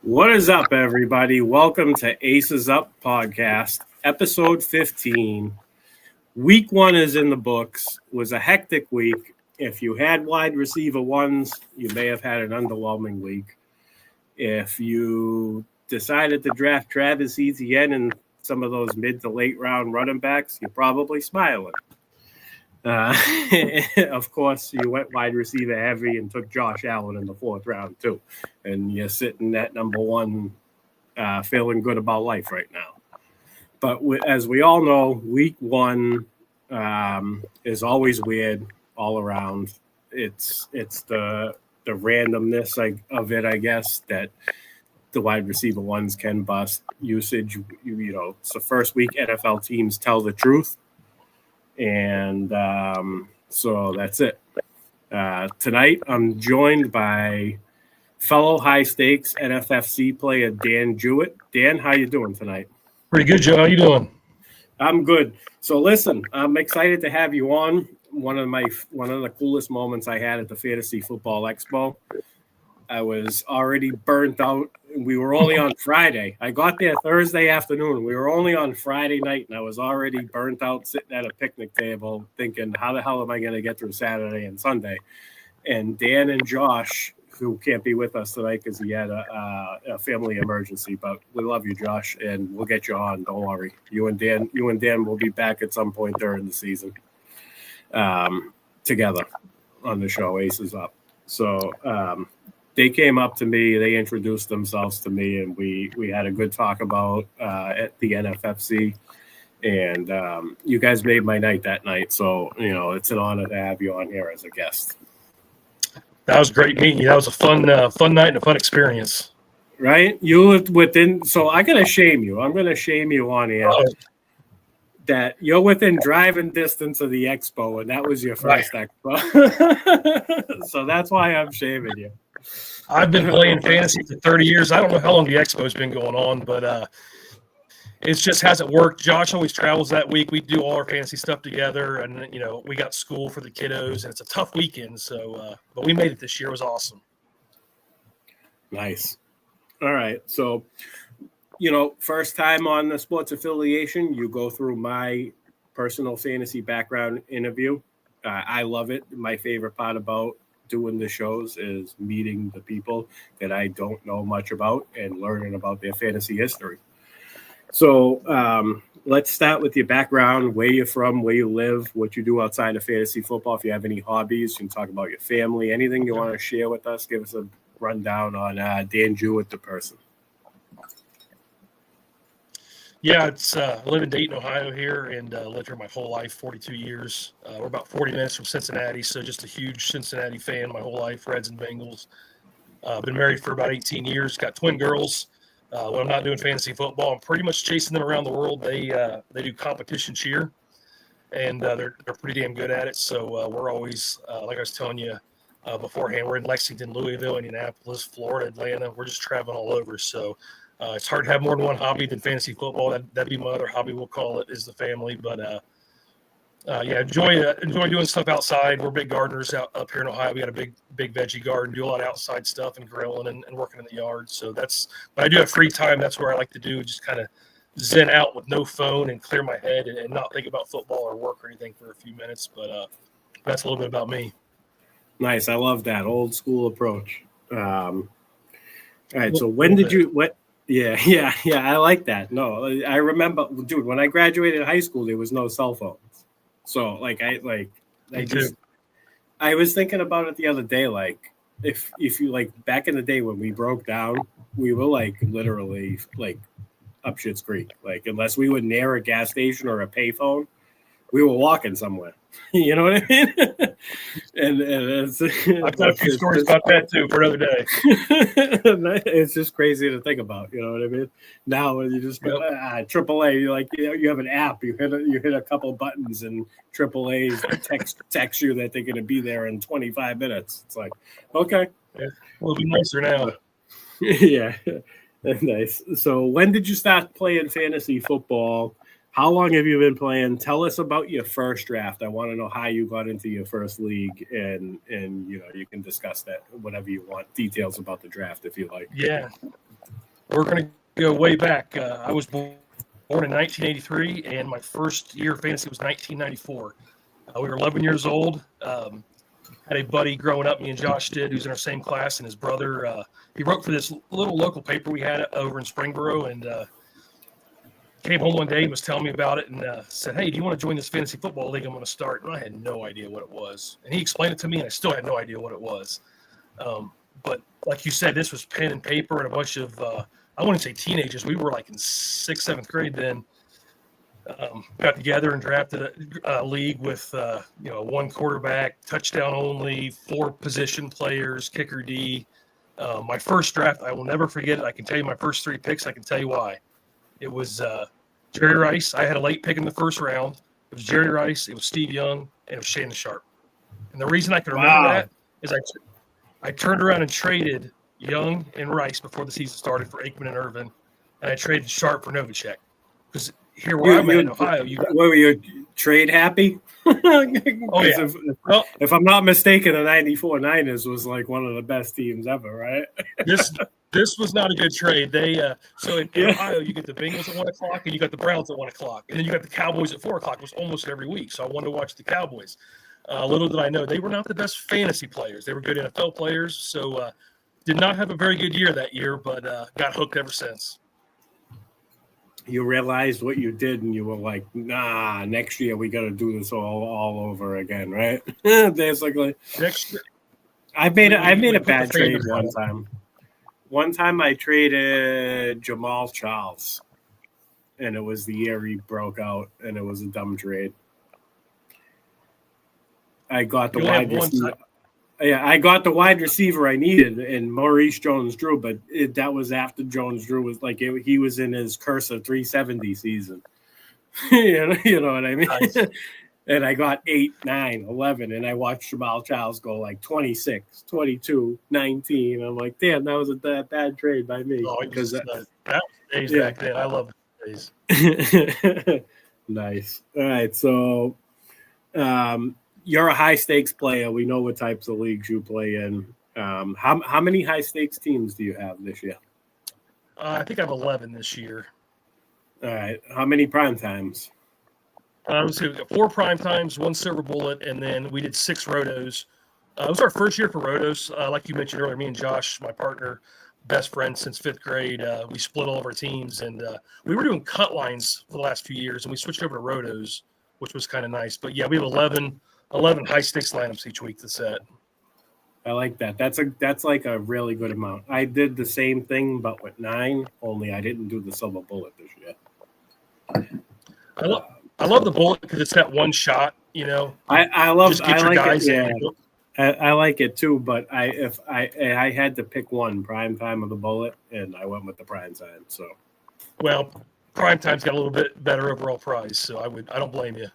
What is up, everybody? Welcome to Aces Up Podcast, episode 15. Week 1 is in the books. It was a hectic week. If you had wide receiver ones, you may have had an underwhelming week. If you decided to draft Travis Etienne and some of those mid to late round running backs, you're probably smiling. Of course, you went wide receiver heavy and took Josh Allen in the 4th round too. And you're sitting at number 1, feeling good about life right now. But as we all know, week 1 is always weird all around. It's the randomness of it, I guess, that the wide receiver ones can bust usage. It's the first week NFL teams tell the truth. And so that's it. Tonight, I'm joined by fellow high-stakes NFFC player Dan Jewett. Dan, how you doing tonight? Pretty good, Joe. How you doing? I'm good. So listen, I'm excited to have you on. One of the coolest moments I had at the Fantasy Football Expo. I was already burnt out. We were only on Friday. I got there Thursday afternoon. We were only on Friday night, and I was already burnt out sitting at a picnic table thinking, how the hell am I going to get through Saturday and Sunday? And Dan and Josh, who can't be with us tonight because he had a family emergency, but we love you, Josh, and we'll get you on. Don't worry. You and Dan will be back at some point during the season together on the show, Aces Up. So they came up to me, they introduced themselves to me, and we had a good talk about at the NFFC. And you guys made my night that night. So, it's an honor to have you on here as a guest. That was great meeting you. That was a fun night and a fun experience. Right? You lived within, so I'm going to shame you. I'm going to shame you on here. That you're within driving distance of the expo, and that was your first expo. So that's why I'm shaming you. I've been playing fantasy for 30 years. I don't know how long the expo's been going on, but it just hasn't worked. Josh always travels that week. We do all our fantasy stuff together, and we got school for the kiddos, and it's a tough weekend. So, but we made it this year. It was awesome. Nice. All right. So, first time on the Sports Affiliation, you go through my personal fantasy background interview. I love it. My favorite part about doing the shows is meeting the people that I don't know much about and learning about their fantasy history. So let's start with your background, where you're from, where you live, what you do outside of fantasy football. If you have any hobbies, you can talk about your family, anything you want to share with us. Give us a rundown on Dan Jewett, the person. Yeah, I live in Dayton, Ohio here, and lived here my whole life, 42 years. We're about 40 minutes from Cincinnati, so just a huge Cincinnati fan my whole life, Reds and Bengals. Been married for about 18 years, got twin girls. When I'm not doing fantasy football, I'm pretty much chasing them around the world. They do competition cheer, and they're pretty damn good at it. So we're always, like I was telling you beforehand, we're in Lexington, Louisville, Indianapolis, Florida, Atlanta. We're just traveling all over. So it's hard to have more than one hobby than fantasy football. That'd be my other hobby, we'll call it, is the family. But enjoy doing stuff outside. We're big gardeners up here in Ohio. We got a big veggie garden, do a lot of outside stuff and grilling and working in the yard. So but I do have free time. That's where I like to do, just kind of zen out with no phone and clear my head and not think about football or work or anything for a few minutes. But that's a little bit about me. Nice. I love that old school approach. All right. So when did you, what? Yeah. I like that. No, I remember, dude, when I graduated high school, there was no cell phones. So I was thinking about it the other day. Like if you back in the day when we broke down, we were literally up Schitt's Creek. Unless we were near a gas station or a payphone, we were walking somewhere. You know what I mean? and I've got a few stories about that too for another day. It's just crazy to think about. You know what I mean? Now you just go AAA. You have an app. You hit a couple buttons and AAA text you that they're going to be there in 25 minutes. It's like, okay, yeah, it'll be nicer now. Yeah, nice. So when did you start playing fantasy football? How long have you been playing? Tell us about your first draft. I want to know how you got into your first league, and you can discuss that whatever you want. Details about the draft if you like. Yeah, we're going to go way back. I was born in 1983, and my first year of fantasy was 1994. We were 11 years old. Had a buddy growing up, me and Josh did, who's in our same class, and his brother, he wrote for this little local paper we had over in Springboro, and came home one day and was telling me about it and said, hey, do you want to join this fantasy football league I'm going to start? And I had no idea what it was. And he explained it to me, and I still had no idea what it was. But like you said, this was pen and paper and a bunch of, I wouldn't say teenagers. We were like in 6th, 7th grade then. Got together and drafted a league with, one quarterback, touchdown only, 4 position players, kicker D. My first draft, I will never forget it. I can tell you my first 3 picks. I can tell you why. It was Jerry Rice. I had a late pick in the first round. It was Jerry Rice. It was Steve Young, and it was Shannon Sharp. And the reason I can remember that is I turned around and traded Young and Rice before the season started for Aikman and Irvin, and I traded Sharp for Novacek. Because here where I'm at in Ohio, were you trade happy? Oh, yeah. If I'm not mistaken, the 94 Niners was like one of the best teams ever, right? This was not a good trade. They so in Ohio, you get the Bengals at 1 o'clock, and you got the Browns at 1 o'clock, and then you got the Cowboys at 4 o'clock. It was almost every week, so I wanted to watch the Cowboys. Little did I know, they were not the best fantasy players. They were good NFL players, so did not have a very good year that year, but got hooked ever since. You realized what you did, and you were like, nah, next year we got to do this all over again, right? Basically. Next year. I made a bad trade one time. One time I traded Jamal Charles, and it was the year he broke out, and it was a dumb trade. I got the wide receiver. Yeah, I got the wide receiver I needed, and Maurice Jones-Drew, but that was after Jones-Drew was like he was in his curse of 370 season. you know what I mean? Nice. And I got 8, 9, 11, and I watched Jamal Charles go like 26, 22, 19. I'm like, damn, that was a bad trade by me. Oh, because that was days back then. I love those days. Nice. All right, so you're a high stakes player. We know what types of leagues you play in. How many high stakes teams do you have this year? I think I have 11 this year. All right. How many prime times? Let's see, 4 prime times, 1 silver bullet, and then we did 6 rotos. It was our first year for rotos. Like you mentioned earlier, me and Josh, my partner, best friend since 5th grade, we split all of our teams, and we were doing cut lines for the last few years, and we switched over to rotos, which was kind of nice. But yeah, we have 11 high stakes lineups each week to set. I like that. That's like a really good amount. I did the same thing, but with 9. Only I didn't do the silver bullet this year. I love the bullet because it's that one shot. I love. Just get your guys in. I like it too. But if I had to pick one, prime time of the bullet, and I went with the prime time. So, well, prime time's got a little bit better overall price, so I don't blame you.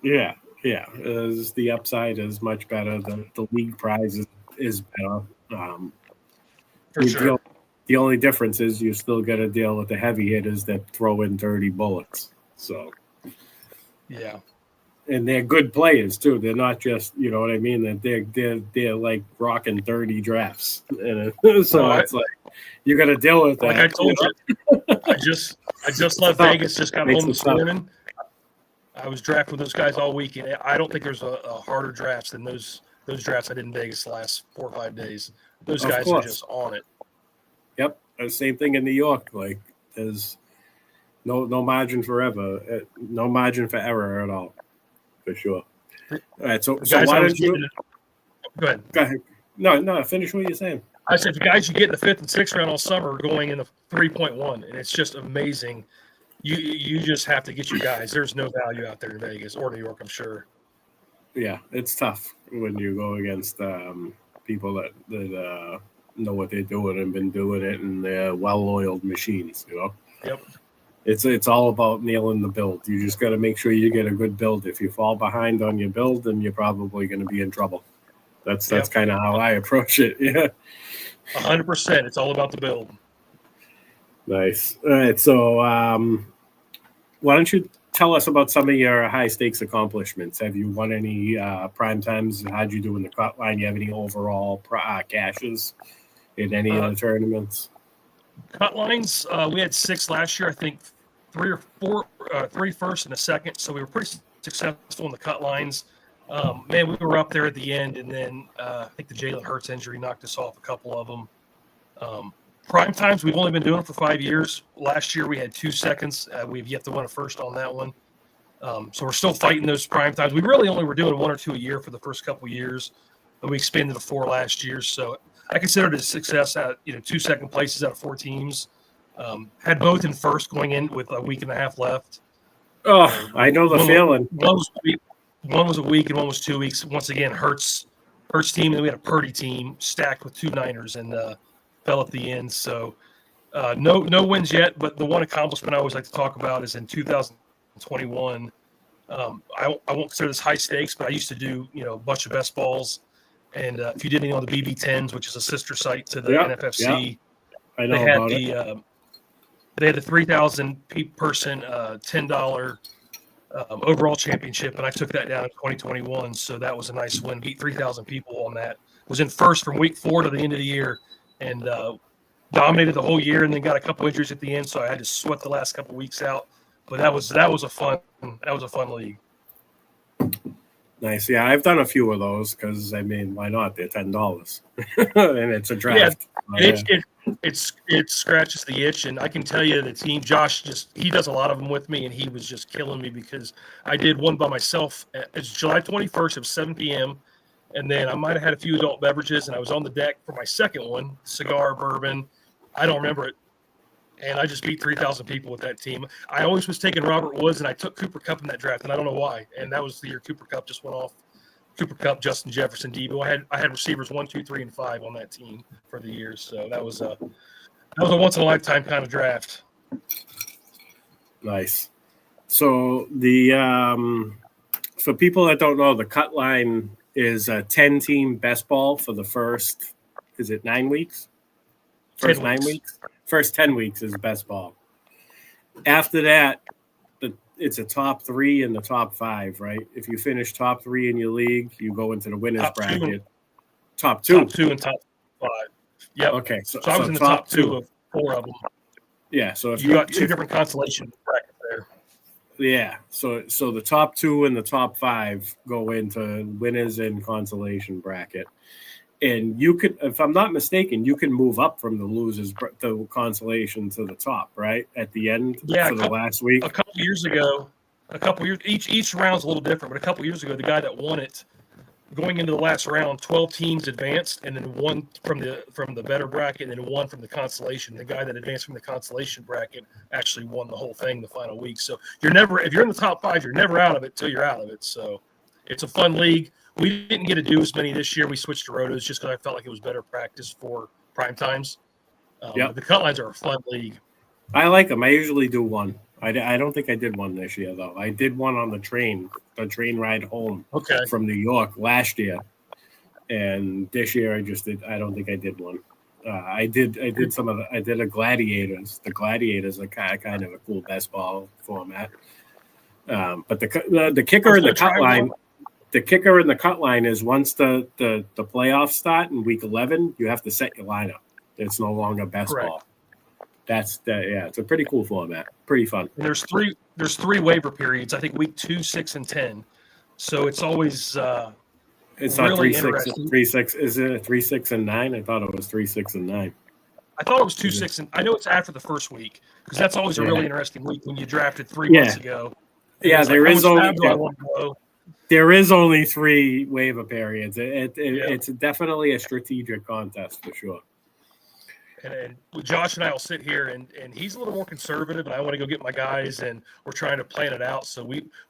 Yeah. Yeah, the upside is much better. The league prize is better. For sure. The only difference is you still got to deal with the heavy hitters that throw in 30 bullets. So, yeah, and they're good players too. They're not just what I mean. That they're like rocking 30 drafts, and it's like you got to deal with that. Like I told you, I just left Vegas. Just got home this morning. I was drafting with those guys all week, and I don't think there's a harder drafts than those drafts I did in Vegas the last 4 or 5 days. Those guys are just on it. Yep, same thing in New York. Like there's no margin for error at all, for sure. All right, so why don't you go ahead? Go ahead. No, finish what you're saying. I said the guys you get in the 5th and 6th round all summer are going in the 3.1, and it's just amazing. You just have to get your guys. There's no value out there in Vegas or New York, I'm sure. Yeah, it's tough when you go against people that know what they're doing and been doing it, and they're well-oiled machines. Yep. It's all about nailing the build. You just got to make sure you get a good build. If you fall behind on your build, then you're probably going to be in trouble. That's kind of how I approach it. Yeah, 100%. It's all about the build. Nice. All right, so why don't you tell us about some of your high stakes accomplishments. Have you won any prime times? How'd you do in the cut line? You have any overall cashes in any of the tournaments? Cut lines, we had 6 last year. I think 3 or 4, 3 first and a second. So we were pretty successful in the cut lines. Man, we were up there at the end, and then I think the Jalen Hurts injury knocked us off a couple of them. Prime times, we've only been doing it for 5 years. Last year we had 2 seconds. We've yet to win a first on that one. So we're still fighting those prime times. We really only were doing 1 or 2 a year for the first couple of years, but we expanded to 4 last year. So I consider it a success at 2 second places out of 4 teams. Had both in first going in with a week and a half left. Oh, I know the feeling. One was a week and one was 2 weeks. Once again, Hurts team, and we had a Purdy team stacked with 2 Niners and fell at the end. So no wins yet, but the one accomplishment I always like to talk about is in 2021. I won't consider this high stakes, but I used to do a bunch of best balls. And if you did any on the BB10s, which is a sister site to the NFFC, I know about it. They had the 3,000 person $10 overall championship, and I took that down in 2021. So that was a nice win. Beat 3,000 people on that. Was in first from week 4 to the end of the year, and dominated the whole year. And then got a couple injuries at the end, so I had to sweat the last couple weeks out. But that was a fun league. Nice. Yeah, I've done a few of those because, why not? They're $10. And it's a draft. Yeah, it scratches the itch. And I can tell you the team, Josh, he does a lot of them with me, and he was just killing me because I did one by myself. It's July 21st. It was 7 p.m. And then I might have had a few adult beverages, and I was on the deck for my second one, cigar, bourbon. I don't remember it. And I just beat 3,000 people with that team. I always was taking Robert Woods, and I took Cooper Kupp in that draft, and I don't know why. And that was the year Cooper Kupp just went off. Cooper Kupp, Justin Jefferson, Debo. I had receivers 1, 2, 3, and 5 on that team for the year. So that was a once in a lifetime kind of draft. Nice. So for people that don't know, the cut line is a 10-team best ball for the first. Is it 9 weeks? First 9 weeks. First 10 weeks is best ball. After that, it's a top 3 and the top 5, right? If you finish top 3 in your league, you go into the winners bracket. Top 2. Top 2 and top 5. Yeah. Okay. So I was in the top 2 of 4 of them. Yeah. So if you got 2 different consolation brackets there. Yeah. So the top 2 and the top 5 go into winners and consolation bracket. And you could, if I'm not mistaken, you can move up from the losers, the consolation to the top, right? At the end for the last week. A couple years, each round's a little different, but a couple years ago, the guy that won it, going into the last round, 12 teams advanced, and then 1 from the better bracket, and then 1 from the consolation. The guy that advanced from the consolation bracket actually won the whole thing the final week. So if you're in the top 5, you're never out of it till you're out of it. So it's a fun league. We didn't get to do as many this year. We switched to rotos just because I felt like it was better practice for prime times. The cut lines are a fun league. I like them. I usually do one. I don't think I did one this year, though. I did one on the train ride home from New York last year. And this year I don't think I did one. I did a Gladiators. The Gladiators are kind of a cool best ball format. But the kicker in the cut line. The kicker in the cut line is once the playoffs start in week 11, you have to set your lineup. It's no longer best ball. It's a pretty cool format. Pretty fun. And there's three waiver periods. I think week 2, 6, and 10. So it's always it's not really 3, 6. Is it 3, 6, and 9? I thought it was 3, 6, and 9. I thought it was 2, 6, and I know it's after the first week because that's always a really interesting week when you drafted 3 months ago. Yeah, there is only 3 waiver periods. It's definitely a strategic contest for sure. And Josh and I will sit here, and he's a little more conservative, and I want to go get my guys, and we're trying to plan it out. So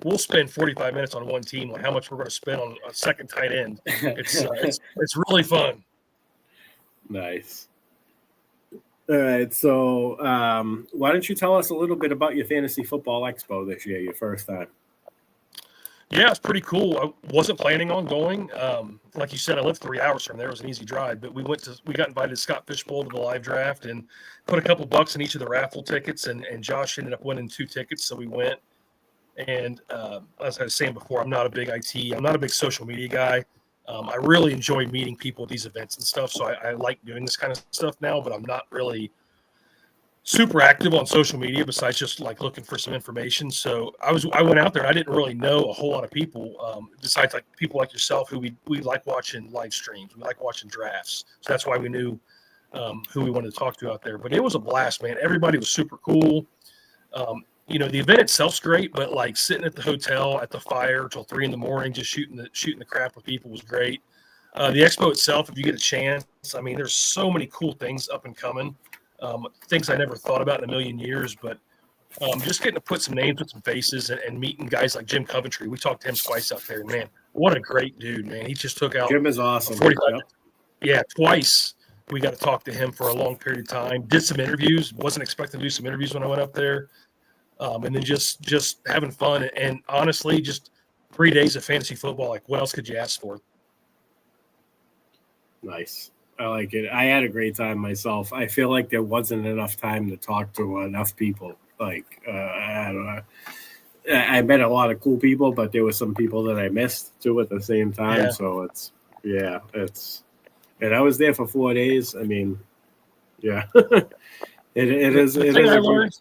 we'll spend 45 minutes on one team on how much we're going to spend on a second tight end. It's really fun. Nice. All right, so why don't you tell us a little bit about your Fantasy Football Expo this year, your first time? Yeah, it's pretty cool. I wasn't planning on going. Like you said, I lived 3 hours from there. It was an easy drive, but we got invited to Scott Fishbowl to the live draft and put a couple bucks in each of the raffle tickets, and Josh ended up winning 2 tickets, so we went. And as I was saying before, I'm not a big IT. I'm not a big social media guy. I really enjoy meeting people at these events and stuff. So I like doing this kind of stuff now, but I'm not really super active on social media besides just like looking for some information. So I went out there and I didn't really know a whole lot of people besides like people like yourself who we like watching live streams. We like watching drafts. So that's why we knew who we wanted to talk to out there. But it was a blast, man. Everybody was super cool. The event itself's great, but like sitting at the hotel at the fire till 3 a.m, just shooting the crap with people was great. The expo itself, if you get a chance, I mean, there's so many cool things up and coming. Things I never thought about in a million years, but just getting to put some names with some faces and meeting guys like Jim Coventry. We talked to him twice out there, and man, what a great dude, man. He just took out Jim is awesome. 45 minutes. Yeah, twice we got to talk to him for a long period of time. Did some interviews. Wasn't expecting to do some interviews when I went up there. And then just having fun. And honestly, just 3 days of fantasy football. Like, what else could you ask for? Nice. I like it. I had a great time myself. I feel like there wasn't enough time to talk to enough people. Like, I don't know. I met a lot of cool people, but there were some people that I missed too at the same time. Yeah. So and I was there for 4 days. I mean, yeah, it is. The it thing is I a learned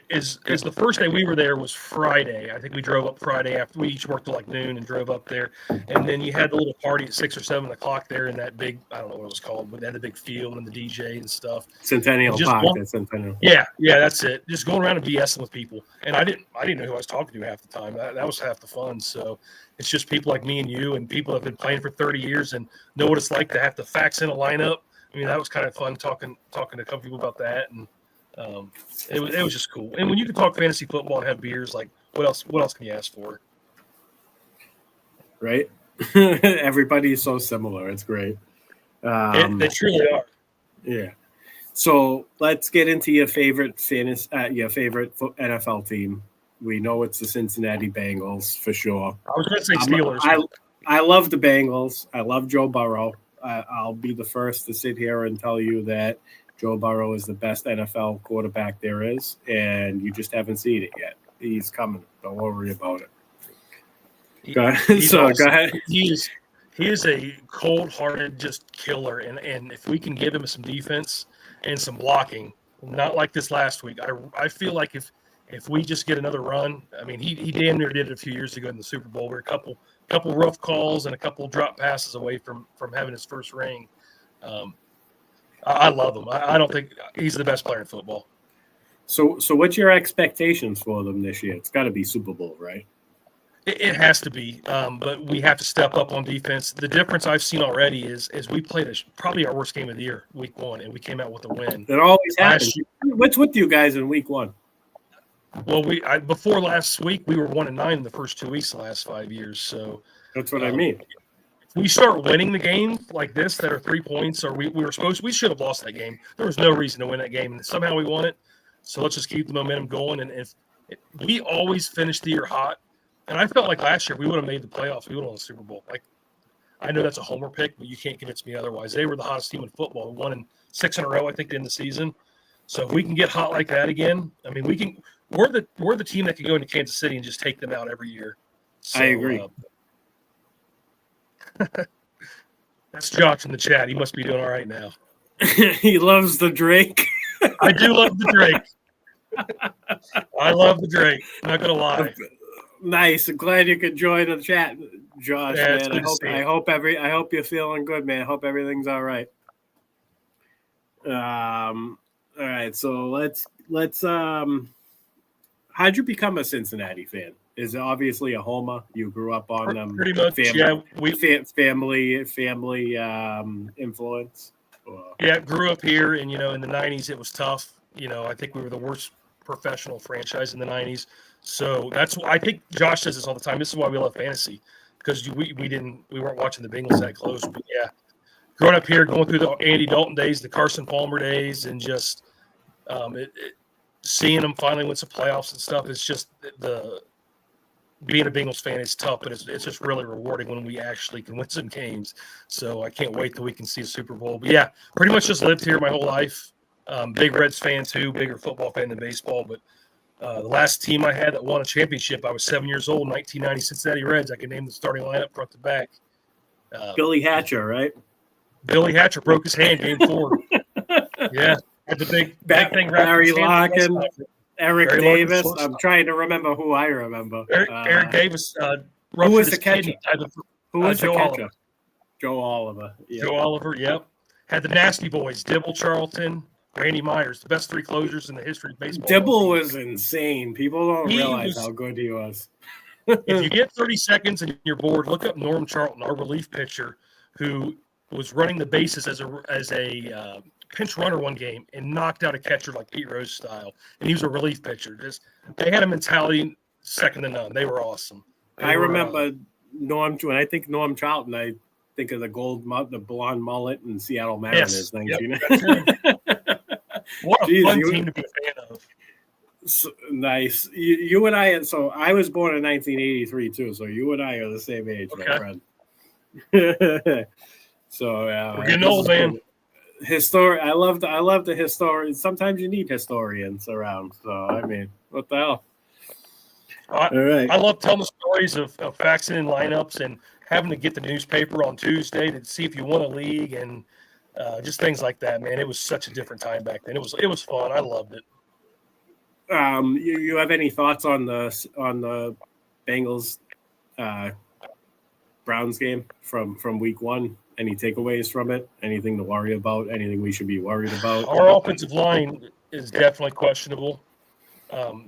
is the first day we were there was Friday. I think we drove up Friday after we each worked till like noon and drove up there. And then you had the little party at 6 or 7 o'clock there in that big, I don't know what it was called, but they had the big field and the DJ and stuff. Centennial Park. That's Centennial. Yeah, that's it. Just going around and BSing with people. And I didn't know who I was talking to half the time. That was half the fun. So it's just people like me and you and people that have been playing for 30 years and know what it's like to have to fax in a lineup. I mean, that was kind of fun talking to a couple people about that. And it was just cool. And when you can talk fantasy football and have beers, like what else can you ask for? Right? Everybody's so similar. It's great. They truly are. Yeah. So let's get into your favorite NFL team. We know it's the Cincinnati Bengals for sure. I was going to say Steelers. I love the Bengals. I love Joe Burrow. I'll be the first to sit here and tell you that Joe Burrow is the best NFL quarterback there is, and you just haven't seen it yet. He's coming. Don't worry about it. Go ahead. He is a cold-hearted just killer, and if we can give him some defense and some blocking, not like this last week, I feel like if we just get another run, I mean, he damn near did it a few years ago in the Super Bowl. We're a couple rough calls and a couple drop passes away from having his first ring. I love him. I don't think he's the best player in football. So what's your expectations for them this year? It's got to be Super Bowl, right? It has to be, but we have to step up on defense. The difference I've seen already is we played probably our worst game of the year, week 1, and we came out with a win. It always happens. What's with you guys in week 1? Well, before last week, we were 1-9 in the first 2 weeks of the last 5 years. So that's what I mean. We start winning the game like this that are 3 points, or we should have lost that game. There was no reason to win that game, and somehow we won it. So let's just keep the momentum going. And if we always finish the year hot, and I felt like last year we would have made the playoffs, we would have won the Super Bowl. Like, I know that's a homer pick, but you can't convince me otherwise. They were the hottest team in football. We won 6 in a row, I think, in the season. So if we can get hot like that again, I mean, we can. We're the team that can go into Kansas City and just take them out every year. So, I agree. That's Josh in the chat. He must be doing all right now. He loves the drink. I do love the drink. I love the drink. I'm not gonna lie. Nice. I'm glad you could join the chat, Josh. Yeah, man. I hope you're feeling good, man. I hope everything's all right. All right. So let's how'd you become a Cincinnati fan? Is it obviously a homer? You grew up on them. Pretty much, family influence. Yeah, grew up here, and in the '90s it was tough. I think we were the worst professional franchise in the '90s. So that's why I think Josh says this all the time. This is why we love fantasy, because we weren't watching the Bengals that close. But yeah, growing up here, going through the Andy Dalton days, the Carson Palmer days, and just seeing them finally win some playoffs and stuff. It's just being a Bengals fan is tough, but it's just really rewarding when we actually can win some games. So I can't wait till we can see a Super Bowl. But yeah, pretty much just lived here my whole life. Big Reds fan too, bigger football fan than baseball. But The last team I had that won a championship, I was 7 years old, 1990 Cincinnati Reds. I can name the starting lineup front to back. Billy Hatcher, right? Billy Hatcher broke his hand game 4. Yeah, had the big thing wrapped Barry in his hand. Larkin, Eric Barry Davis. Larkin, I'm trying to remember who I remember. Eric Davis who was ruptured the his catcher? kidney. Who was the Joe catcher? Oliver. Joe Oliver. Yep. Joe Oliver, yep. Had the Nasty Boys, Dibble, Charlton, Randy Myers, the best 3 closers in the history of baseball. Dibble was insane. People don't realize how good he was. If you get 30 seconds and you're bored, look up Norm Charlton, our relief pitcher, who was running the bases as a pinch runner one game and knocked out a catcher like Pete Rose style. And he was a relief pitcher. They had a mentality second to none. They were awesome. I remember Norm. When I think Norm Charlton, I think of the blonde mullet and Seattle Mariners. Yes. 19. What a fun team to be a fan of. So, nice. You and I. So I was born in 1983 too. So you and I are the same age, my friend. So we're getting old, man. I love the historian. Sometimes you need historians around. So I mean, what the hell? All right. I love telling the stories of faxing in lineups and having to get the newspaper on Tuesday to see if you won a league and just things like that, man. It was such a different time back then. It was fun. I loved it. You have any thoughts on the Bengals Browns game from week 1? Any takeaways from it? Anything to worry about? Anything we should be worried about? Our offensive line is definitely questionable.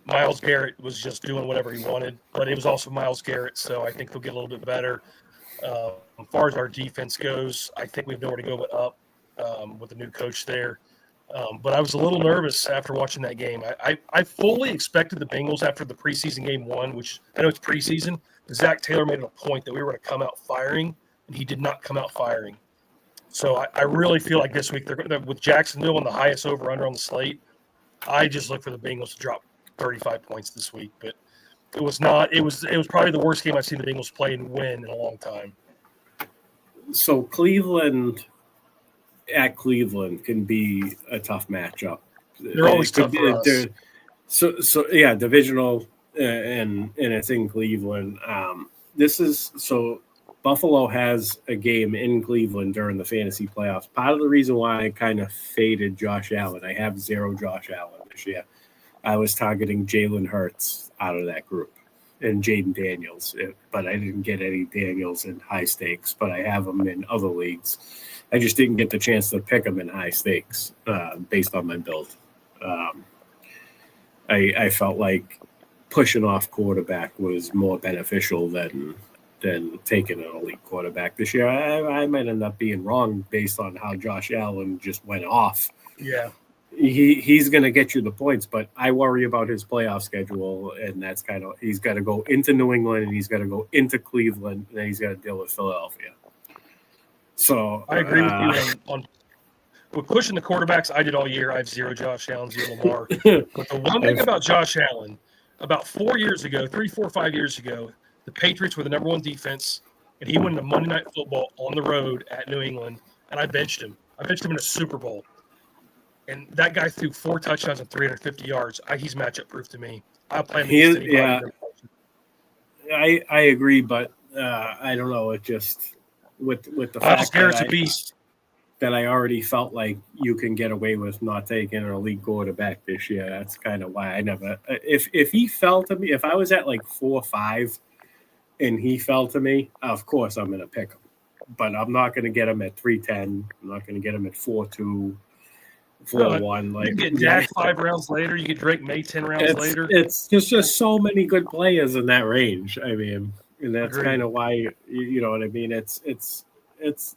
Myles Garrett was just doing whatever he wanted, but it was also Myles Garrett, so I think they'll get a little bit better. As far as our defense goes, I think we've nowhere to go but up with the new coach there. But I was a little nervous after watching that game. I fully expected the Bengals after the preseason game 1, which I know it's preseason, but Zach Taylor made it a point that we were going to come out firing, and he did not come out firing. So I really feel like this week, they're with Jacksonville on the highest over-under on the slate, I just look for the Bengals to drop 35 points this week. But it was not. It was probably the worst game I've seen the Bengals play and win in a long time. So Cleveland at Cleveland can be a tough matchup. They're always tough for us. So yeah, divisional, and it's in Cleveland. Buffalo has a game in Cleveland during the fantasy playoffs. Part of the reason why I kind of faded Josh Allen, I have 0 Josh Allen this year. I was targeting Jalen Hurts out of that group and Jaden Daniels, but I didn't get any Daniels in high stakes, but I have them in other leagues. I just didn't get the chance to pick them in high stakes based on my build. I felt like pushing off quarterback was more beneficial than taking an elite quarterback this year. I might end up being wrong based on how Josh Allen just went off. Yeah. He's going to get you the points, but I worry about his playoff schedule, and that's kind of – he's got to go into New England, and he's got to go into Cleveland, and then he's got to deal with Philadelphia. So I agree with you on with pushing the quarterbacks. I did all year. I have 0 Josh Allen, 0 Lamar. But the one thing about Josh Allen, about 4 years ago, 3, 4, 5 years ago, the Patriots were the number 1 defense, and he went to Monday Night Football on the road at New England, and I benched him. I benched him in a Super Bowl. And that guy threw 4 touchdowns and 350 yards. He's matchup proof to me. I'll play him. Yeah, I agree, but I don't know. It just with the fact that I already felt like you can get away with not taking an elite quarterback this year. That's kind of why I never. If he fell to me, if I was at like 4-5, and he fell to me, of course I'm going to pick him. But I'm not going to get him at 310. I'm not going to get him at 4-2. 4-1, like you get Dak 5 rounds later, you get Drake May 10 rounds later. It's just so many good players in that range. I mean, and that's kind of why you know what I mean. It's if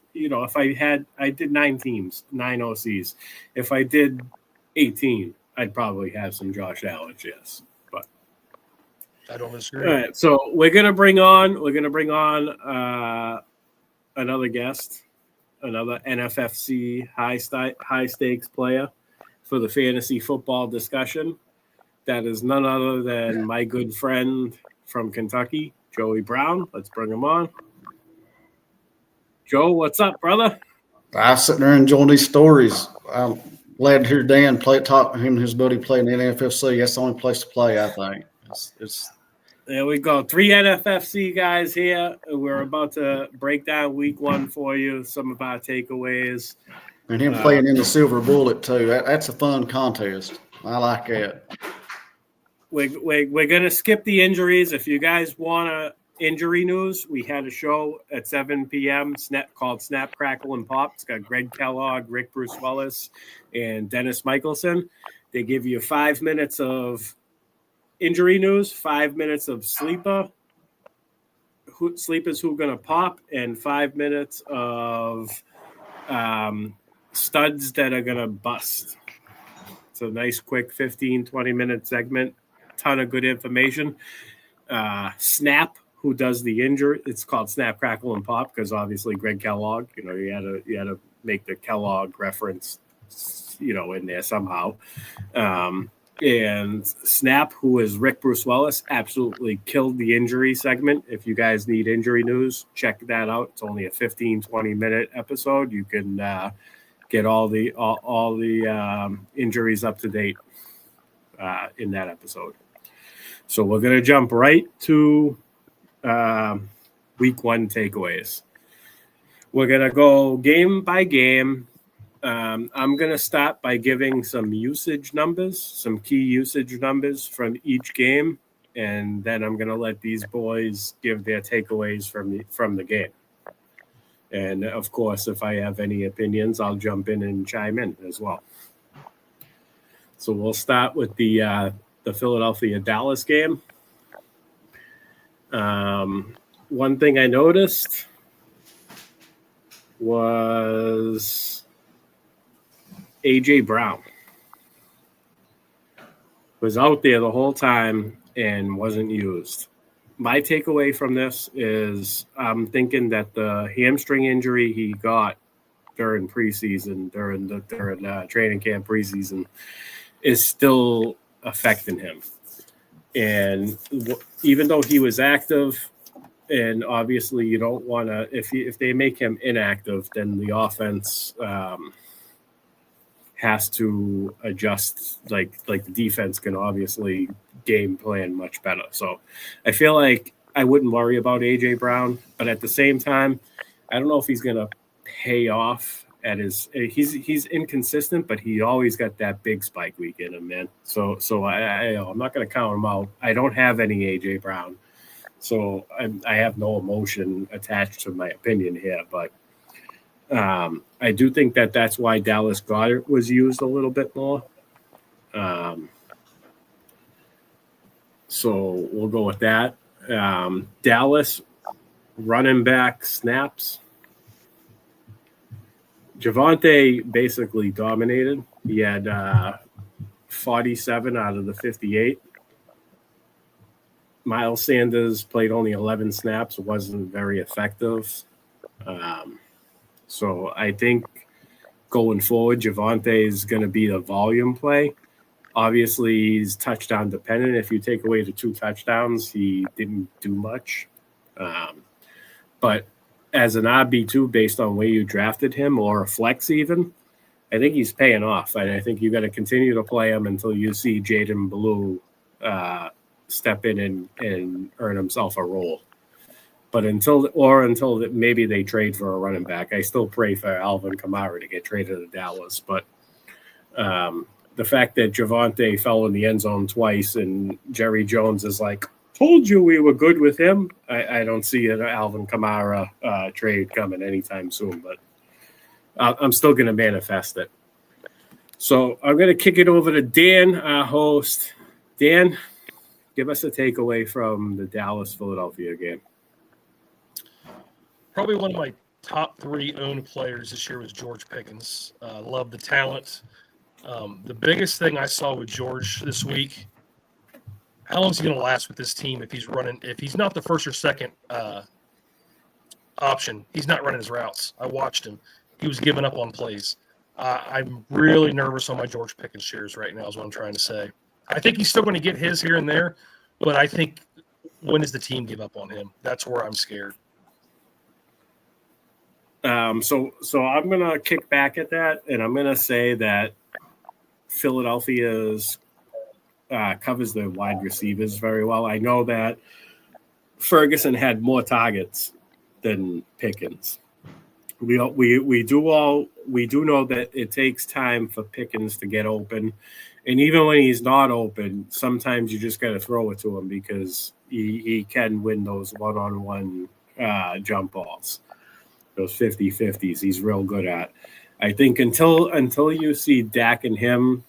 I did 9 teams, 9 OCs. If I did 18, I'd probably have some Josh Allen, yes. But I don't disagree. All right, so we're gonna bring on another guest. Another NFFC high stakes player for the fantasy football discussion. That is none other than my good friend from Kentucky, Joey Brown. Let's bring him on. Joe, what's up, brother? I'm sitting there enjoying these stories. Glad to hear Dan talk. Him and his buddy playing in the NFFC. That's the only place to play, I think. It's There we go. 3 NFFC guys here. We're about to break down week 1 for you. Some of our takeaways. And him playing in the Silver Bullet, too. That's a fun contest. I like that. We're going to skip the injuries. If you guys want injury news, we had a show at 7 p.m. called Snap, Crackle, and Pop. It's got Greg Kellogg, Rick Bruce Willis, and Dennis Michelson. They give you 5 minutes of injury news, 5 minutes of sleepers who going to pop, and 5 minutes of studs that are going to bust. It's a nice, quick 15, 20-minute segment. Ton of good information. Snap, who does the injury. It's called Snap, Crackle, and Pop because obviously Greg Kellogg, you had to make the Kellogg reference, in there somehow. And Snap, who is Rick Bruce Willis, absolutely killed the injury segment. If you guys need injury news, check that out. It's only a 15, 20-minute episode. You can get all the injuries up to date in that episode. So we're going to jump right to week 1 takeaways. We're going to go game by game. I'm going to start by giving some key usage numbers from each game, and then I'm going to let these boys give their takeaways from the game. And, of course, if I have any opinions, I'll jump in and chime in as well. So we'll start with the Philadelphia-Dallas game. One thing I noticed was A.J. Brown was out there the whole time and wasn't used. My takeaway from this is I'm thinking that the hamstring injury he got during preseason, during training camp preseason, is still affecting him. And even though he was active, and obviously you don't want to, if they make him inactive, then the offense has to adjust. Like the defense can obviously game plan much better. So I feel like I wouldn't worry about A.J. Brown, but at the same time, I don't know if he's going to pay off. He's inconsistent, but he always got that big spike week in him, man. So I'm not going to count him out. I don't have any A.J. Brown, so I have no emotion attached to my opinion here. But I do think that's why Dallas Goedert was used a little bit more. So we'll go with that. Dallas running back snaps. Javonte basically dominated. He had 47 out of the 58. Miles Sanders played only 11 snaps, wasn't very effective. So I think going forward, Javonte is going to be the volume play. Obviously, he's touchdown dependent. If you take away the 2 touchdowns, he didn't do much. But as an RB2, based on where you drafted him, or a flex even, I think he's paying off. And I think you got to continue to play him until you see Jaden Blue step in and earn himself a role. But until maybe they trade for a running back. I still pray for Alvin Kamara to get traded to Dallas. But the fact that Javonte fell in the end zone twice and Jerry Jones is like, told you we were good with him. I don't see an Alvin Kamara trade coming anytime soon, but I'm still going to manifest it. So I'm going to kick it over to Dan, our host. Dan, give us a takeaway from the Dallas-Philadelphia game. Probably one of my top 3 owned players this year was George Pickens. Love the talent. The biggest thing I saw with George this week, how long is he going to last with this team if he's not the first or second option, he's not running his routes. I watched him. He was giving up on plays. I'm really nervous on my George Pickens shares right now is what I'm trying to say. I think he's still going to get his here and there, but I think when does the team give up on him? That's where I'm scared. So I'm going to kick back at that, and I'm going to say that Philadelphia's covers the wide receivers very well. I know that Ferguson had more targets than Pickens. We do know that it takes time for Pickens to get open, and even when he's not open, sometimes you just got to throw it to him because he can win those one-on-one jump balls, those 50-50s. He's real good at. I think until you see Dak and him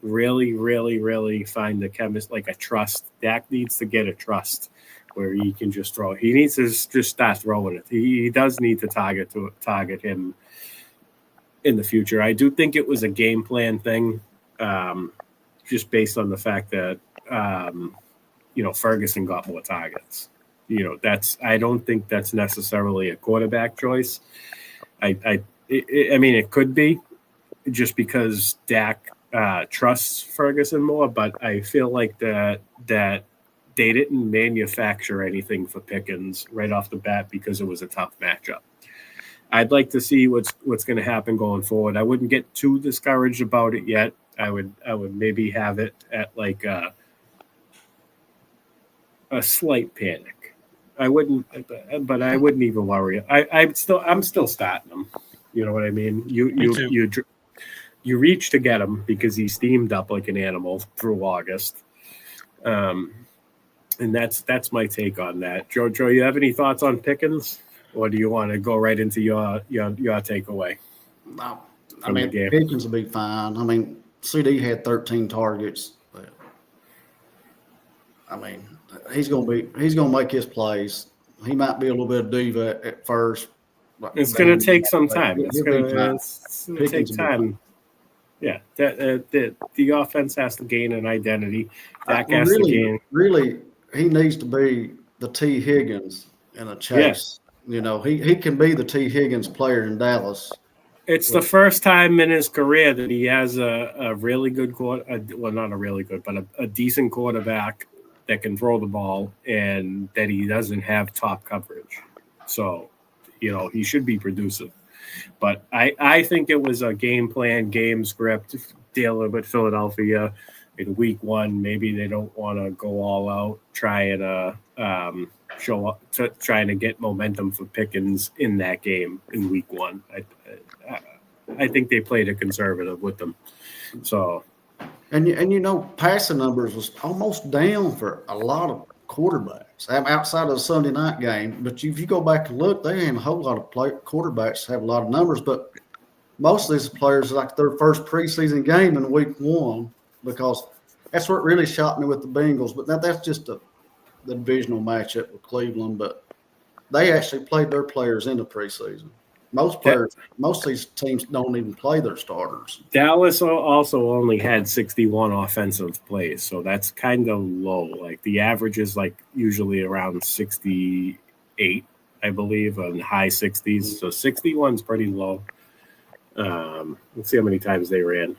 really, really, really find the chemist, like a trust. Dak needs to get a trust where he can just throw. He needs to just start throwing it. He does need to target him in the future. I do think it was a game plan thing, just based on the fact that Ferguson got more targets. I don't think that's necessarily a quarterback choice. I mean, it could be just because Dak trusts Ferguson more, but I feel like that they didn't manufacture anything for Pickens right off the bat because it was a tough matchup. I'd like to see what's going to happen going forward. I wouldn't get too discouraged about it yet. I would maybe have it at like a slight panic. I wouldn't, but I wouldn't even worry. I'm still starting him. You know what I mean? You reach to get him because he steamed up like an animal through August. And that's my take on that. Joe, you have any thoughts on Pickens, or do you want to go right into your takeaway? No, I mean Pickens will be fine. I mean, CD had 13 targets. But, I mean, he's gonna make his plays. He might be a little bit of diva at first. It's going to take some time. It's going to take time. Yeah, the offense has to gain an identity. Dak has to gain. Really, he needs to be the T. Higgins in a chase. Yeah. He can be the T. Higgins player in Dallas. It's the first time in his career that he has a really good not a really good, but a decent quarterback that can throw the ball and that he doesn't have top coverage. So, he should be producing. But I think it was a game plan, game script dealing with Philadelphia in week one. Maybe they don't want to go all out, trying to get momentum for Pickens in that game in week one. I think they played a conservative with them. So, and passing numbers was almost down for a lot of quarterbacks outside of the Sunday night game. But if you go back and look, they ain't a whole lot of quarterbacks have a lot of numbers. But most of these players, like their first preseason game in week one, because that's what really shocked me with the Bengals. But that's just the divisional matchup with Cleveland. But they actually played their players in the preseason. Most of these teams don't even play their starters. Dallas also only had 61 offensive plays, so that's kind of low. Like the average is like usually around 68, I believe, and high 60s. So 61 is pretty low. Let's see how many times they ran.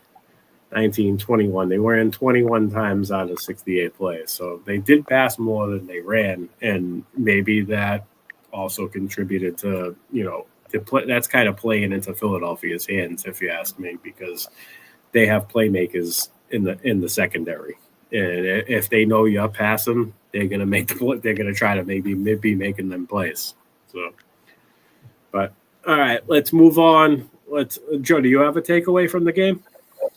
19, 21. They ran 21 times out of 68 plays. So they did pass more than they ran, and maybe that also contributed to, that's kind of playing into Philadelphia's hands, if you ask me, because they have playmakers in the secondary, and if they know you're passing, they're gonna try to maybe be making them plays. So, but all right, let's move on. Joe, do you have a takeaway from the game?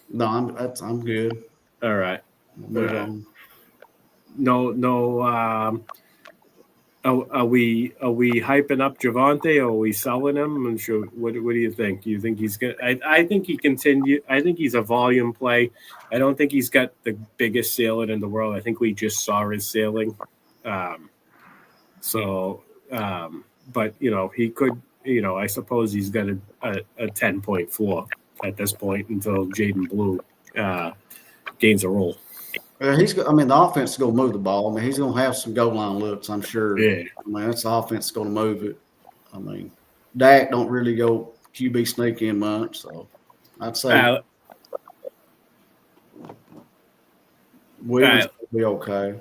No, I'm good. All right. Move on. No. Are we hyping up Javonte, or are we selling him? And what do you think? Do you think he's good? I think he continue. I think he's a volume play. I don't think he's got the biggest ceiling in the world. I think we just saw his ceiling. But he could. I suppose he's got a 10-point floor at this point until Jaden Blue gains a role. The offense is going to move the ball. I mean, he's going to have some goal line looks, I'm sure. Yeah. I mean, that's the offense going to move it. I mean, Dak don't really go QB sneak in much, so I'd say Williams will be okay.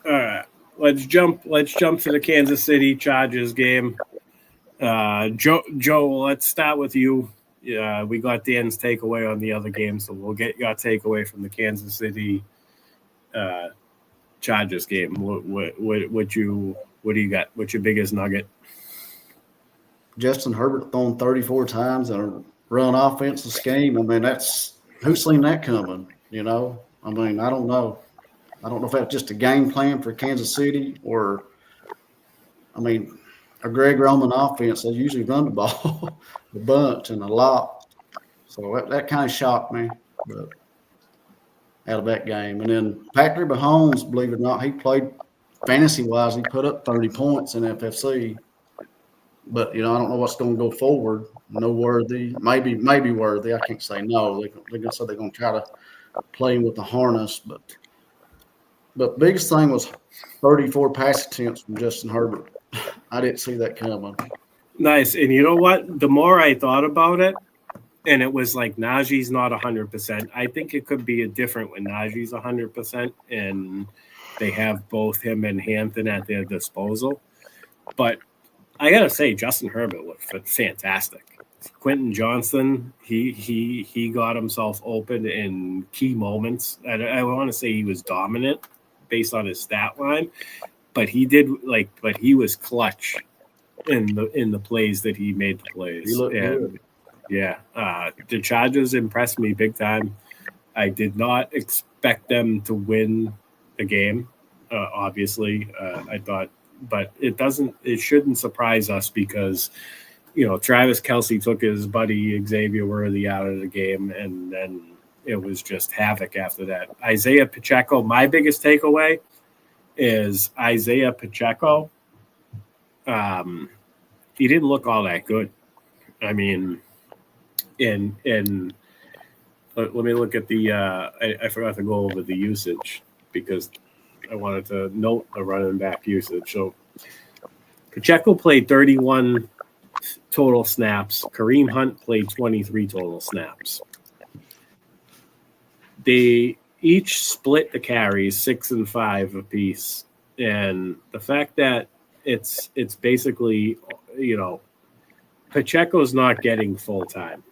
All right, let's jump to the Kansas City Chargers game. Joe, let's start with you. we got Dan's takeaway on the other game, so we'll get your takeaway from the Kansas City Chargers game. What do you got? What's your biggest nugget? Justin Herbert thrown 34 times in a run offensive scheme. I mean, who's seen that coming? I mean, I don't know. I don't know if that's just a game plan for Kansas City or, I mean, a Greg Roman offense. They usually run the ball a bunch and a lot. So that kind of shocked me out of that game. And then Patrick Mahomes, believe it or not, he played fantasy-wise. He put up 30 points in FFC. But, I don't know what's going to go forward. No Worthy. Maybe Worthy. I can't say no. They're going to say they're going to try to play him with the harness. But biggest thing was 34 pass attempts from Justin Herbert. I didn't see that coming. Nice. And you know what? The more I thought about it, and it was like Najee's not 100%. I think it could be different when Najee's 100% and they have both him and Hampton at their disposal. But I gotta say, Justin Herbert looked fantastic. Quentin Johnson, he got himself open in key moments. I want to say he was dominant based on his stat line, but he was clutch in the plays that he made the plays. He looked good. Yeah, the Chargers impressed me big time. I did not expect them to win the game. Obviously, I thought. But it shouldn't surprise us because, Travis Kelce took his buddy Xavier Worthy out of the game, and then it was just havoc after that. Isaiah Pacheco, my biggest takeaway is Isaiah Pacheco. He didn't look all that good. I mean, let me look at the I forgot to go over the usage because I wanted to note the running back usage. So Pacheco played 31 total snaps. Kareem Hunt played 23 total snaps. They each split the carries 6 and 5 apiece. And the fact that it's basically, Pacheco's not getting full time.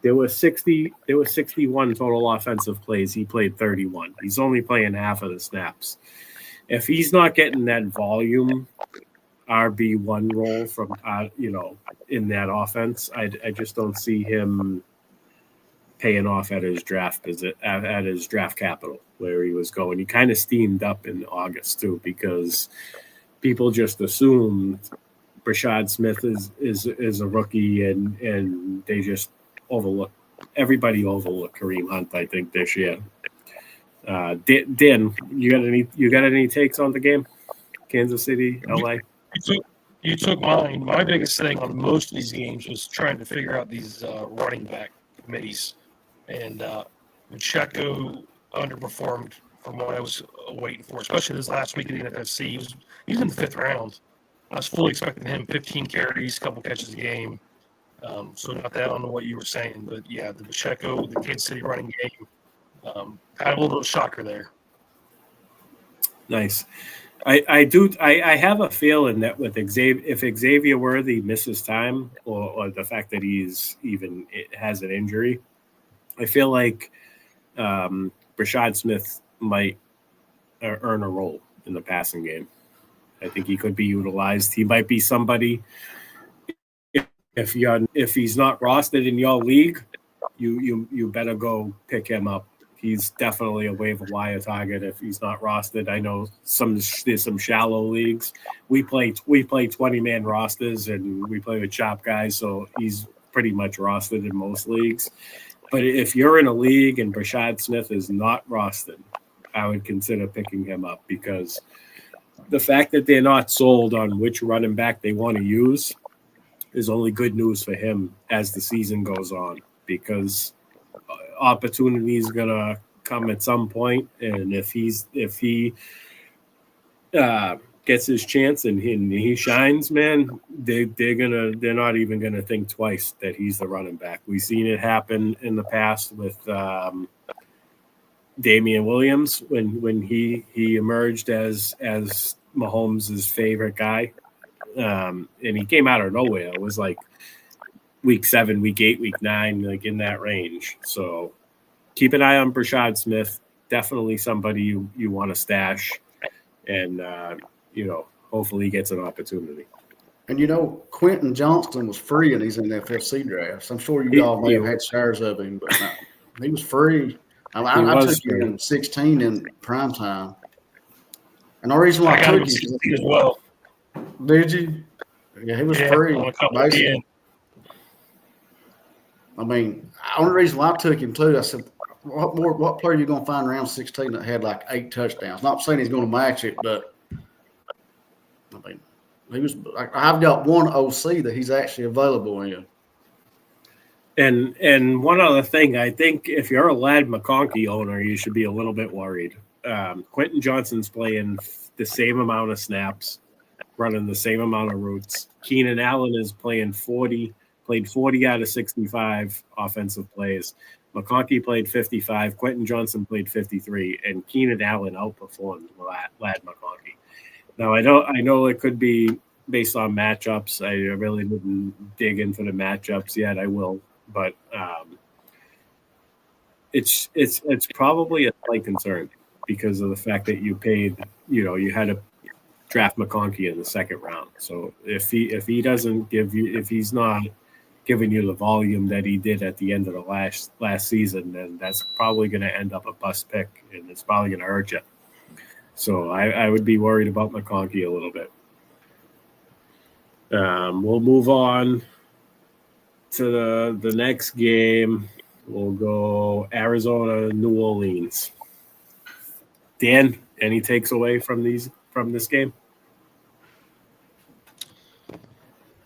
There were 61 total offensive plays. He played 31. He's only playing half of the snaps. If he's not getting that volume RB1 role from in that offense, I just don't see him paying off at his draft capital where he was going. He kind of steamed up in August too because people just assumed Brashad Smith is a rookie and they just everybody overlooked Kareem Hunt, I think, this year. Dan, you got any takes on the game? Kansas City, LA? You took mine. My biggest thing on most of these games was trying to figure out these running back committees. And Pacheco underperformed from what I was waiting for, especially this last week in the NFC. He was in the 5th round. I was fully expecting him 15 carries, couple catches a game. So not that on what you were saying, but yeah, the Pacheco, the Kansas City running game, kind of a little shocker there. Nice. I have a feeling that with if Xavier Worthy misses time or the fact that has an injury, I feel like Brashad Smith might earn a role in the passing game. I think he could be utilized. He might be somebody. If he's not rostered in your league, you better go pick him up. He's definitely a waiver wire target if he's not rostered. I know there's some shallow leagues. We play 20-man rosters and we play with chop guys, so he's pretty much rostered in most leagues. But if you're in a league and Brashad Smith is not rostered, I would consider picking him up because the fact that they're not sold on which running back they want to use is only good news for him as the season goes on because opportunity is going to come at some point, and if he gets his chance and he shines, man, they're not even gonna think twice that he's the running back. We've seen it happen in the past with Damian Williams when he emerged as Mahomes' favorite guy, and he came out of nowhere. It was like week 7, week 8, week 9, like in that range. So keep an eye on Brashad Smith. Definitely somebody you want to stash, and hopefully he gets an opportunity. And Quentin Johnston was free in these NFFC drafts. I'm sure you all may have had shares of him, but no, he was free. I took him in 16 in prime time. And the reason why I took him as well. Did you? Yeah, he was free. Basically. I mean, the only reason why I took him too, I said, what player are you going to find around 16 that had like 8 touchdowns? Not saying he's going to match it, but I mean, I've got one OC that he's actually available in. And one other thing, I think if you're a Ladd McConkey owner, you should be a little bit worried. Quentin Johnston's playing the same amount of snaps, running the same amount of routes. Keenan Allen is played 40 out of 65 offensive plays. McConkey played 55. Quentin Johnston played 53, and Keenan Allen outperformed Ladd McConkey. Now I know it could be based on matchups. I really didn't dig into the matchups yet. I will, but it's probably a slight concern because of the fact that you paid. You had to draft McConkey in the second round. So if he doesn't if he's not giving you the volume that he did at the end of the last season, then that's probably going to end up a bust pick, and it's probably going to hurt you. So I would be worried about McConkey a little bit. We'll move on to the next game. We'll go Arizona, New Orleans. Dan, any takes away from this game?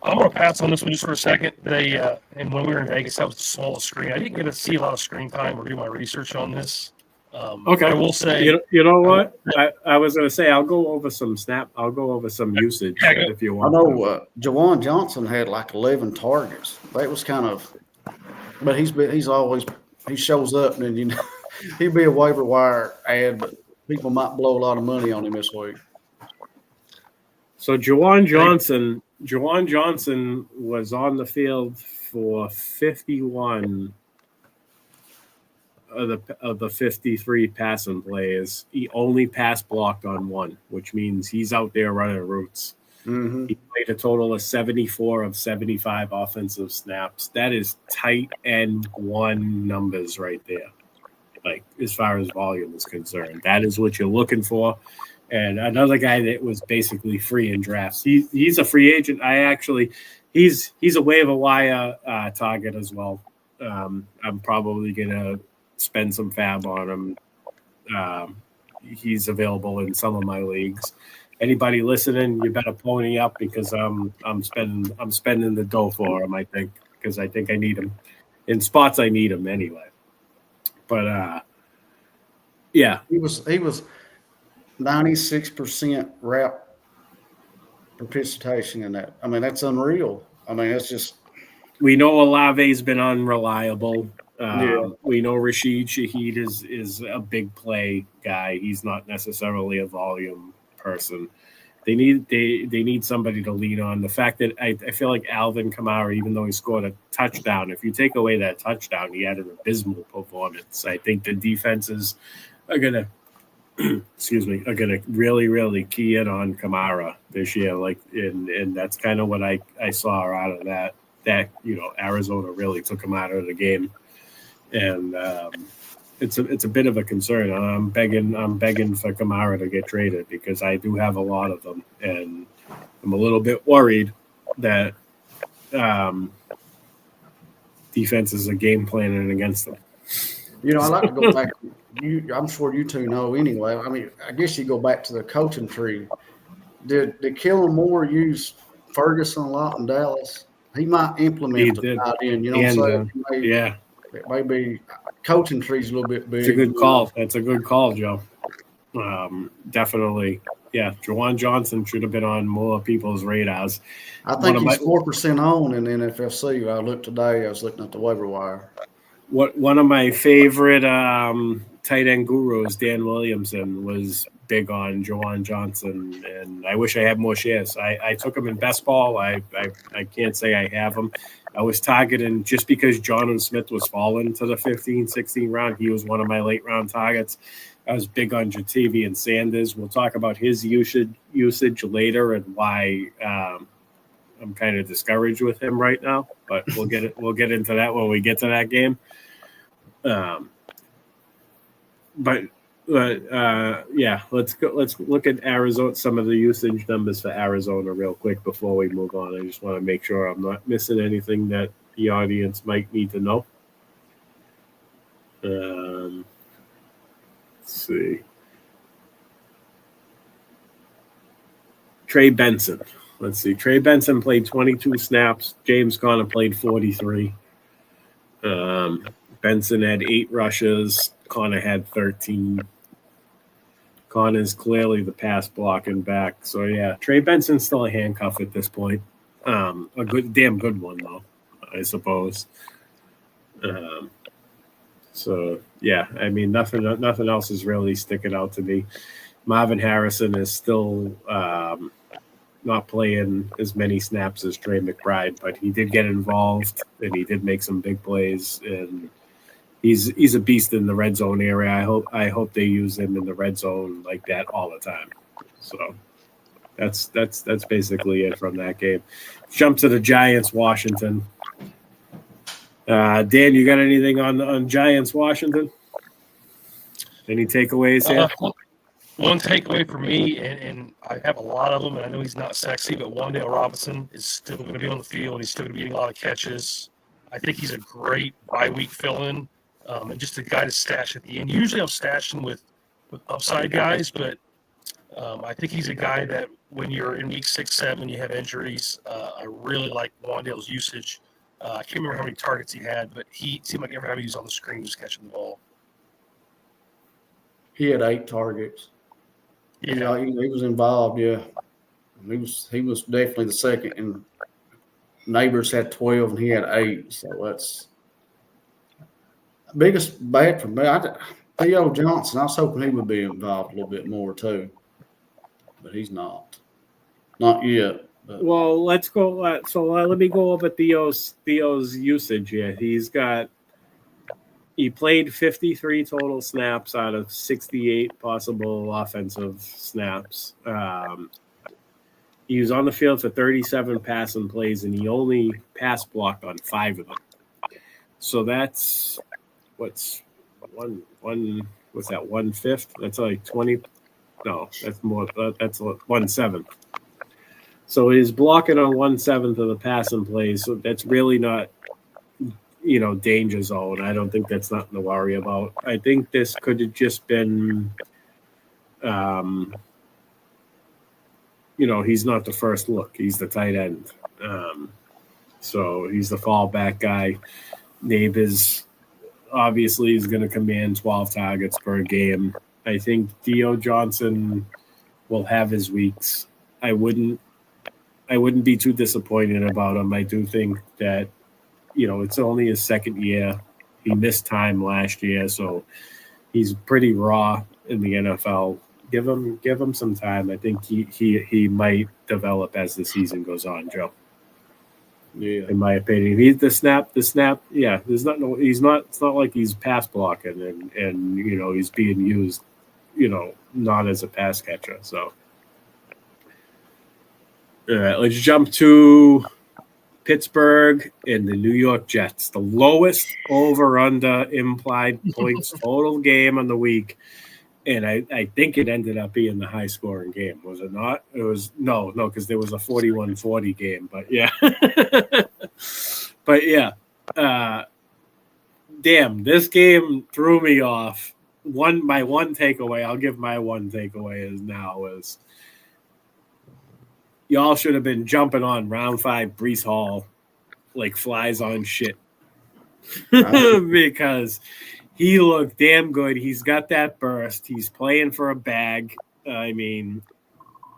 I'm going to pass on this one just for a second. And when we were in Vegas, that was the smallest screen. I didn't get to see a lot of screen time or do my research on this. Okay. I will say, you know what? I was going to say I'll go over some usage if you want. I know Jawan Johnson had like 11 targets. That was kind of, but he shows up and he'd be a waiver wire ad, but people might blow a lot of money on him this week. So Jawan Johnson was on the field for 51 of the 53 passing plays. He only pass blocked on 1, which means he's out there running routes. Mm-hmm. He played a total of 74 of 75 offensive snaps. That is tight end 1 numbers right there. Like as far as volume is concerned, that is what you're looking for. And another guy that was basically free in drafts. He's a free agent. He's a waiver wire target as well. I'm probably gonna spend some fab on him. He's available in some of my leagues. Anybody listening, you better pony up because I'm spending the dough for him. I think because I think I need him in spots. I need him anyway. But yeah, he was 96% rep participation in that. I mean, that's unreal. I mean, it's just. We know Olave's been unreliable. Yeah. We know Rashid Shaheed is a big play guy. He's not necessarily a volume person. They need somebody to lean on. The fact that I feel like Alvin Kamara, even though he scored a touchdown, if you take away that touchdown, he had an abysmal performance. I think the defenses are gonna really, really key in on Kamara this year. And that's kind of what I saw out of that Arizona really took him out of the game. And it's a bit of a concern. I'm begging for Kamara to get traded because I do have a lot of them, and I'm a little bit worried that defenses are game planning against them. I like to go back. I'm sure you two know anyway. I mean, I guess you go back to the coaching tree. Did Kellen Moore use Ferguson a lot in Dallas? He might implement the tight end. You know what I'm saying? Yeah. It may be coaching tree's a little bit big. It's a good call. That's a good call, Joe. Definitely. Yeah, Jawan Johnson should have been on more people's radars. I think he's 4% on in NFFC. I looked today. I was looking at the waiver wire. One of my favorite tight end gurus, Dan Williamson, was big on Juwan Johnson, and I wish I had more shares. I took him in best ball. I can't say I have him. I was targeting just because Jonathan Smith was falling to the 15, 16 round. He was one of my late round targets. I was big on Jatavian Sanders. We'll talk about his usage later and why I'm kind of discouraged with him right now. But we'll get into that when we get to that game. Yeah, let's go. Let's look at Arizona. Some of the usage numbers for Arizona real quick before we move on. I just want to make sure I'm not missing anything that the audience might need to know. Let's see. Trey Benson. Let's see. Trey Benson played 22 snaps. James Conner played 43. Benson had 8 rushes. Conner had 13. Conner's clearly the pass blocking back. So, yeah, Trey Benson's still a handcuff at this point. A damn good one, though, I suppose. So, yeah, I mean, nothing else is really sticking out to me. Marvin Harrison is still not playing as many snaps as Trey McBride, but he did get involved, and he did make some big plays, and he's a beast in the red zone area. I hope they use him in the red zone like that all the time. So that's basically it from that game. Jump to the Giants, Washington. Dan, you got anything on Giants, Washington? Any takeaways here? One takeaway for me, and I have a lot of them, and I know he's not sexy, but Wan'Dale Robinson is still going to be on the field. He's still going to be getting a lot of catches. I think he's a great bye-week fill-in. And just a guy to stash at the end. Usually I'm stashing with upside guys, but I think he's a guy that when you're in week 6, 7, you have injuries. I really like Wandale's usage. I can't remember how many targets he had, but he seemed like every time he was on the screen, just catching the ball. He had 8 targets. Yeah, he was involved. Yeah, he was definitely the second, and Neighbors had 12 and he had 8. So that's biggest bad for me. Theo Johnson, I was hoping he would be involved a little bit more too, but he's not yet. But. Well, let's go. So let me go over Theo's usage here. He played 53 total snaps out of 68 possible offensive snaps. He was on the field for 37 passing plays, and he only pass blocked on 5 of them. So that's what's 1/5? That's like 20. No, that's more. That's 1/7. So he's blocking on 1/7 of the passing plays. So that's really not, danger zone. I don't think that's nothing to worry about. I think this could have just been, he's not the first look. He's the tight end. So he's the fallback guy. Neighbors obviously is going to command 12 targets per game. I think Theo Johnson will have his weeks. I wouldn't be too disappointed about him. I do think that, it's only his second year. He missed time last year, so he's pretty raw in the NFL. Give him some time. I think he might develop as the season goes on, Joe. Yeah, in my opinion, he's the snap. Yeah, it's not like he's pass blocking and he's being used, not as a pass catcher. So, all right, let's jump to Pittsburgh and the New York Jets. The lowest over/under implied points total game on the week. And I think it ended up being the high-scoring game, was it not? It was no, because there was a 41-40 game. But yeah, damn, this game threw me off. My one takeaway, I'll give my one takeaway is y'all should have been jumping on round 5 Breece Hall like flies on shit because he looked damn good. He's got that burst. He's playing for a bag. I mean,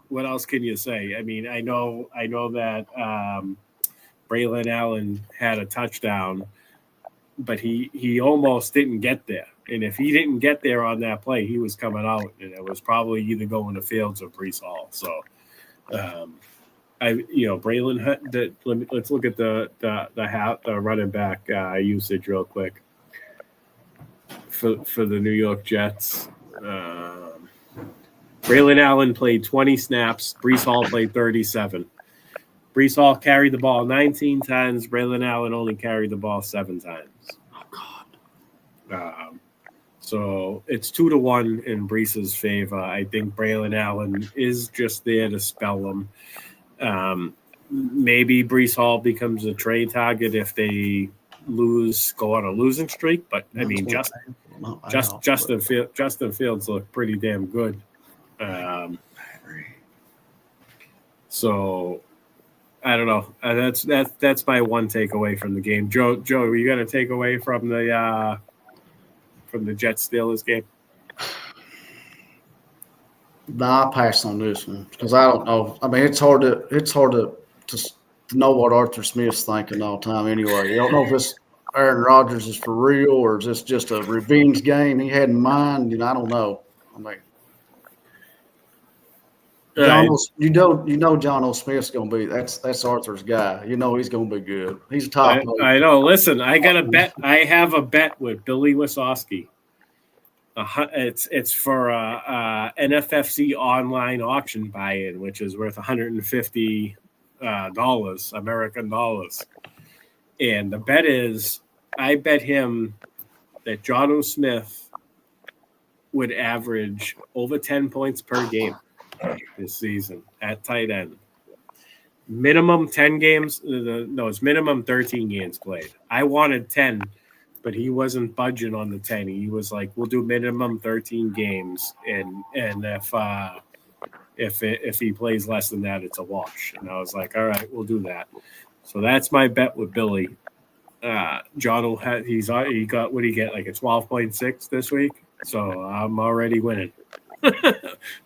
what else can you say? I mean, I know that Braylon Allen had a touchdown, but he almost didn't get there. And if he didn't get there on that play, he was coming out, and it was probably either going to Fields or Brees Hall. So, Braylon. Let's look at the running back usage real quick for the New York Jets. Braylon Allen played 20 snaps. Brees Hall played 37. Brees Hall carried the ball 19 times. Braylon Allen only carried the ball 7 times. Oh, God. So it's 2-1 in Brees's favor. I think Braylon Allen is just there to spell them. Maybe Brees Hall becomes a trade target if they go on a losing streak. But, I mean, Justin Fields looked pretty damn good. So I don't know. That's my one takeaway from the game. Joe, are you going to take away from the Jets Steelers game? Nah, I'll pass on this one because I don't know. I mean, it's hard to know what Arthur Smith's thinking all the time. Anyway, you don't know if this Aaron Rodgers is for real or is this just a revenge game he had in mind. I don't know. I mean. You know John O. Smith's gonna be that's Arthur's guy. He's gonna be good. He's a top. I know. Listen, I got a bet. I have a bet with Billy Wasowski. It's for NFFC online auction buy-in, which is worth $150 American dollars. And the bet is, I bet him that John O. Smith would average over 10 points per game this season at tight end. Minimum 10 games. No, it's minimum 13 games played. I wanted 10, but he wasn't budging on the 10. He was like, we'll do minimum 13 games. And if he plays less than that, it's a wash. And I was like, all right, we'll do that. So that's my bet with Billy. John he got, what did he get? Like a 12.6 this week. So I'm already winning.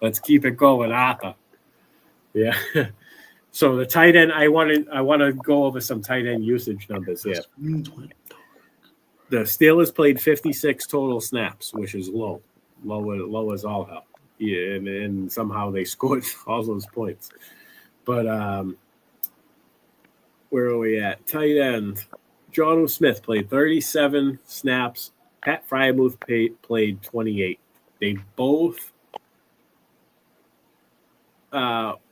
Let's keep it going, Arthur. Yeah. So the tight end, I want to go over some tight end usage numbers here. The Steelers played 56 total snaps, which is low as all hell. Yeah, and somehow they scored all those points. But where are we at? Tight end. John O. Smith played 37 snaps. Pat Fryermuth played 28. They both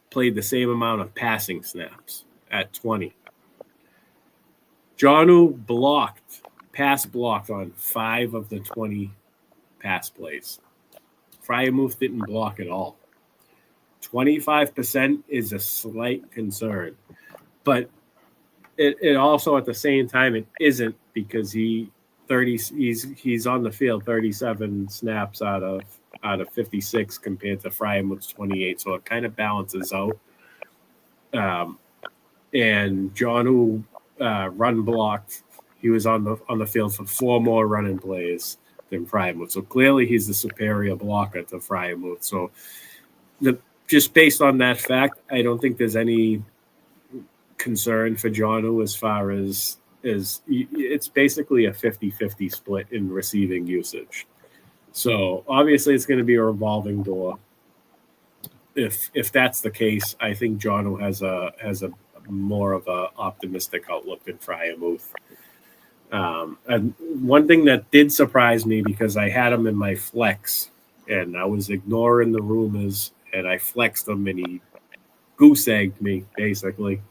played the same amount of passing snaps at 20. Johnu pass blocked on 5 of the 20 pass plays. Fryermuth didn't block at all. 25% is a slight concern, but it also at the same time it isn't, because he's on the field 37 snaps out of 56 compared to Fryermuth's 28, so it kind of balances out. And John, who run blocked, he was on the field for 4 more running plays than Fryermuth. So clearly he's the superior blocker to Fryermuth. So just based on that fact, I don't think there's any concern for John, as far as it's basically a 50-50 split in receiving usage. So obviously it's going to be a revolving door. If that's the case, I think John has a more of a optimistic outlook than Fryermuth. And one thing that did surprise me, because I had him in my flex and I was ignoring the rumors and I flexed him and he goose egged me basically.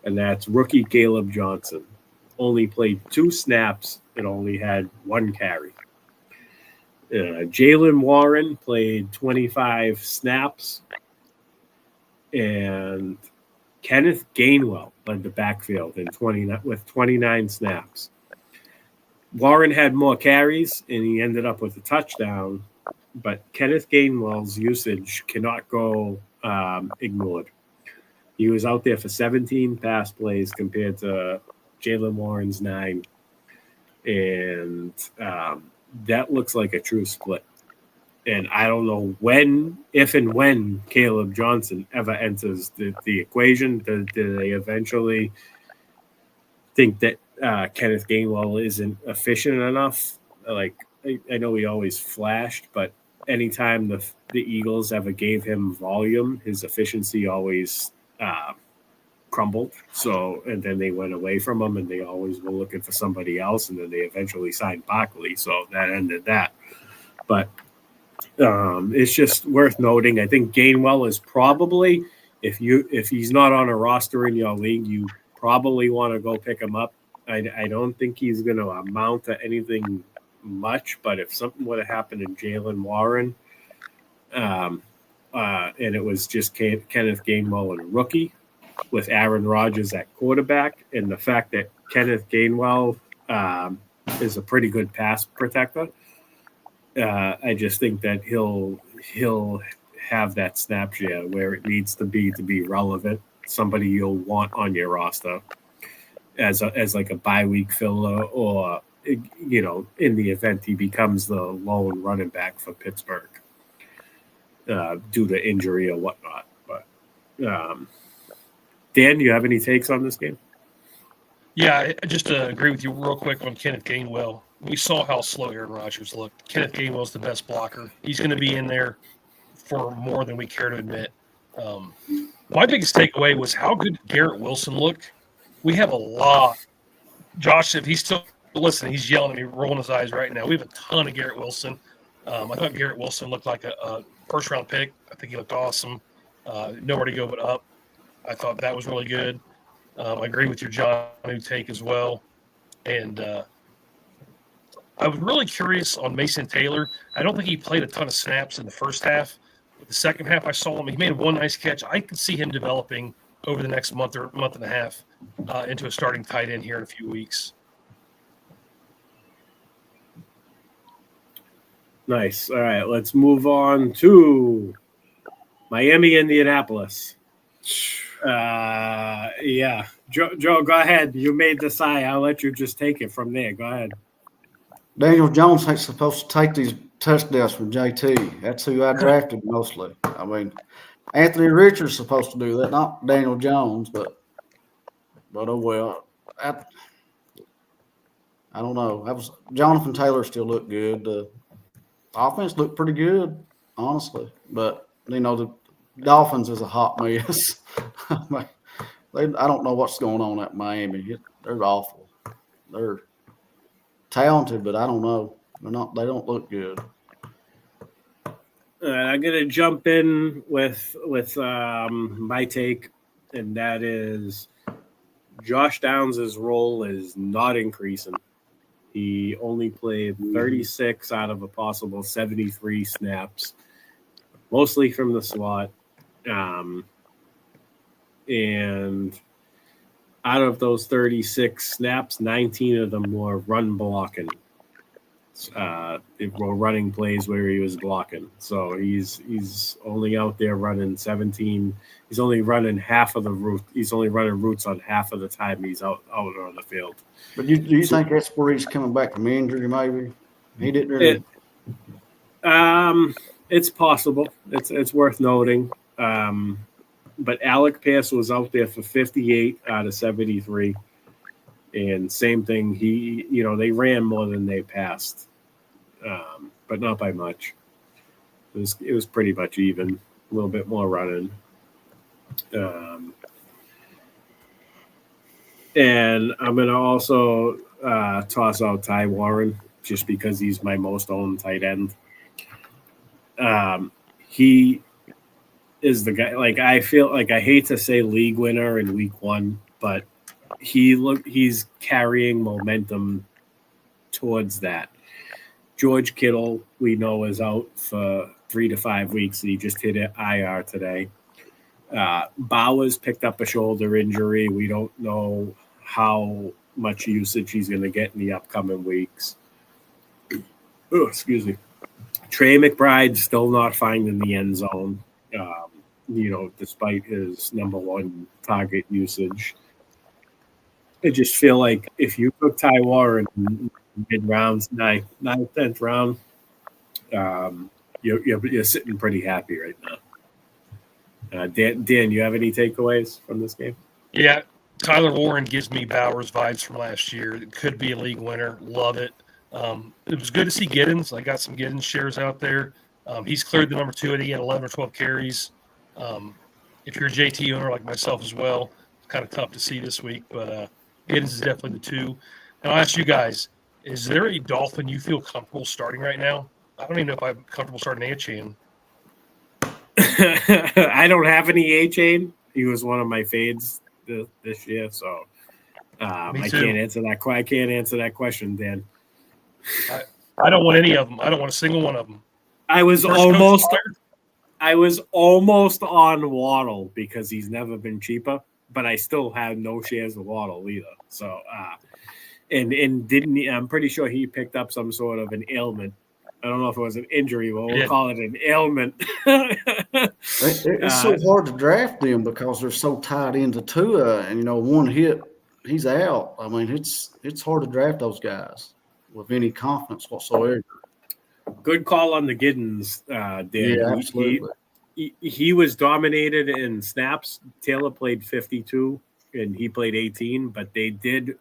And that's rookie Caleb Johnson. Only played 2 snaps and only had 1 carry. Jalen Warren played 25 snaps, and Kenneth Gainwell led the backfield with 29 snaps. Warren had more carries, and he ended up with a touchdown, but Kenneth Gainwell's usage cannot go ignored. He was out there for 17 pass plays compared to Jalen Warren's 9, and that looks like a true split. And I don't know if and when Caleb Johnson ever enters the equation. Do they eventually think that Kenneth Gainwell isn't efficient enough? Like, I know he always flashed, but anytime the Eagles ever gave him volume, his efficiency always crumbled. So, and then they went away from him, and they always were looking for somebody else, and then they eventually signed Barkley. So that ended that. But it's just worth noting. I think Gainwell is probably, if he's not on a roster in your league, you probably want to go pick him up. I don't think he's going to amount to anything much, but if something would have happened to Jalen Warren, and it was just Kenneth Gainwell and a rookie with Aaron Rodgers at quarterback, and the fact that Kenneth Gainwell is a pretty good pass protector, I just think that he'll have that snap share where it needs to be relevant, somebody you'll want on your roster as like a bye week filler, or in the event he becomes the lone running back for Pittsburgh due to injury or whatnot. But Dan, do you have any takes on this game? Yeah, I just agree with you real quick on Kenneth Gainwell. We saw how slow Aaron Rodgers looked. Kenneth Gainwell's the best blocker. He's going to be in there for more than we care to admit. My biggest takeaway was how good Garrett Wilson looked. We have a lot. Josh, if he's still listening, he's yelling at me, rolling his eyes right now. We have a ton of Garrett Wilson. I thought Garrett Wilson looked like a first-round pick. I think he looked awesome. Nowhere to go but up. I thought that was really good. I agree with your John take as well. And I was really curious on Mason Taylor. I don't think he played a ton of snaps in the first half. But the second half, I saw him. He made one nice catch. I could see him developing over the next month or month and a half into a starting tight end here in a few weeks. Nice. All right, let's move on to Miami, Indianapolis. Yeah. Joe, go ahead. You made the sigh. I'll let you just take it from there. Go ahead. Daniel Jones ain't supposed to take these touchdowns from JT. That's who I drafted mostly. I mean, Anthony Richards supposed to do that, not Daniel Jones, but oh well. I don't know. Jonathan Taylor still looked good. The offense looked pretty good, honestly. But the Dolphins is a hot mess. I don't know what's going on at Miami. They're awful. They're talented, but I don't know. They don't look good. I'm gonna jump in with my take, and that is Josh Downs' role is not increasing. He only played 36 out of a possible 73 snaps, mostly from the slot. And out of those 36 snaps, 19 of them were run blocking. Were running plays where he was blocking. So he's only out there running 17. He's only running half of the route. He's only running routes on half of the time he's out on the field. But do you think that's where he's coming back from injury? Maybe he didn't really. It's possible. It's worth noting. But Alec Pierce was out there for 58 out of 73. And same thing, they ran more than they passed, but not by much. It was pretty much even, a little bit more running. And I'm going to also toss out Ty Warren just because he's my most owned tight end. He is the guy. Like, I feel like I hate to say league winner in week one, but he's carrying momentum towards that. George Kittle, we know, is out for 3 to 5 weeks. He just hit an IR today. Bowers picked up a shoulder injury. We don't know how much usage he's going to get in the upcoming weeks. Oh, excuse me. Trey McBride's still not finding the end zone, despite his number one target usage. I just feel like if you took Ty Warren in mid-rounds, 9th, 10th round, you're sitting pretty happy right now. Dan, you have any takeaways from this game? Yeah, Tyler Warren gives me Bowers vibes from last year. It could be a league winner. Love it. It was good to see Giddens. I got some Giddens shares out there. He's cleared the number 2. I think he had 11 or 12 carries. If you're a JT owner like myself as well, it's kind of tough to see this week, but Giddens is definitely the 2. And I'll ask you guys, is there a Dolphin you feel comfortable starting right now? I don't even know if I'm comfortable starting A-Chain. I don't have any A-Chain. He was one of my fades this year, so I can't answer that. I can't answer that question, Dan. I don't want any of them. I don't want a single one of them. I was almost on Waddle because he's never been cheaper, but I still have no shares of Waddle either. So, and didn't he, I'm pretty sure he picked up some sort of an ailment. I don't know if it was an injury, but we'll call it an ailment. It's so hard to draft them because they're so tied into Tua, and one hit, he's out. I mean, it's hard to draft those guys with any confidence whatsoever. Good call on the Giddens, Dan. Yeah, absolutely. He was dominated in snaps. Taylor played 52, and he played 18, but they did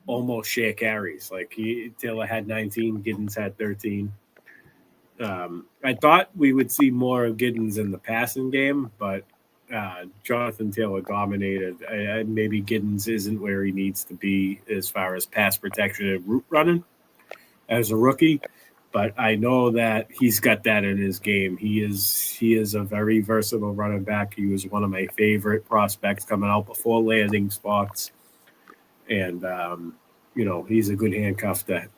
almost share carries. Like Taylor had 19, Giddens had 13. I thought we would see more of Giddens in the passing game, but Jonathan Taylor dominated. Maybe Giddens isn't where he needs to be as far as pass protection and route running as a rookie, but I know that he's got that in his game. He is a very versatile running back. He was one of my favorite prospects coming out before landing spots, and he's a good handcuff to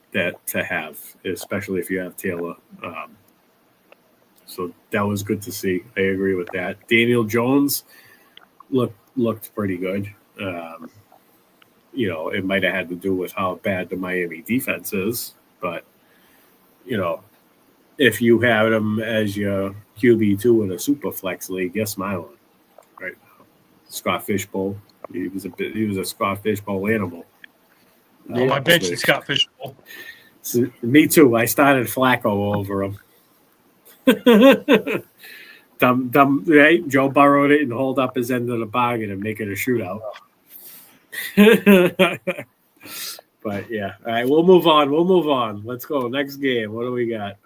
have, especially if you have Taylor. So that was good to see. I agree with that. Daniel Jones looked pretty good. It might have had to do with how bad the Miami defense is, but if you have him as your QB2 in a super flex league, you're smiling right now. Scott Fishbowl, he was a Scott Fishbowl animal. On my bench is Scott Fishbowl. So, me too. I started Flacco over him. Dumb, right? Joe borrowed it and hold up his end of the bargain and make it a shootout. But yeah, all right, we'll move on. Let's go next game. What do we got?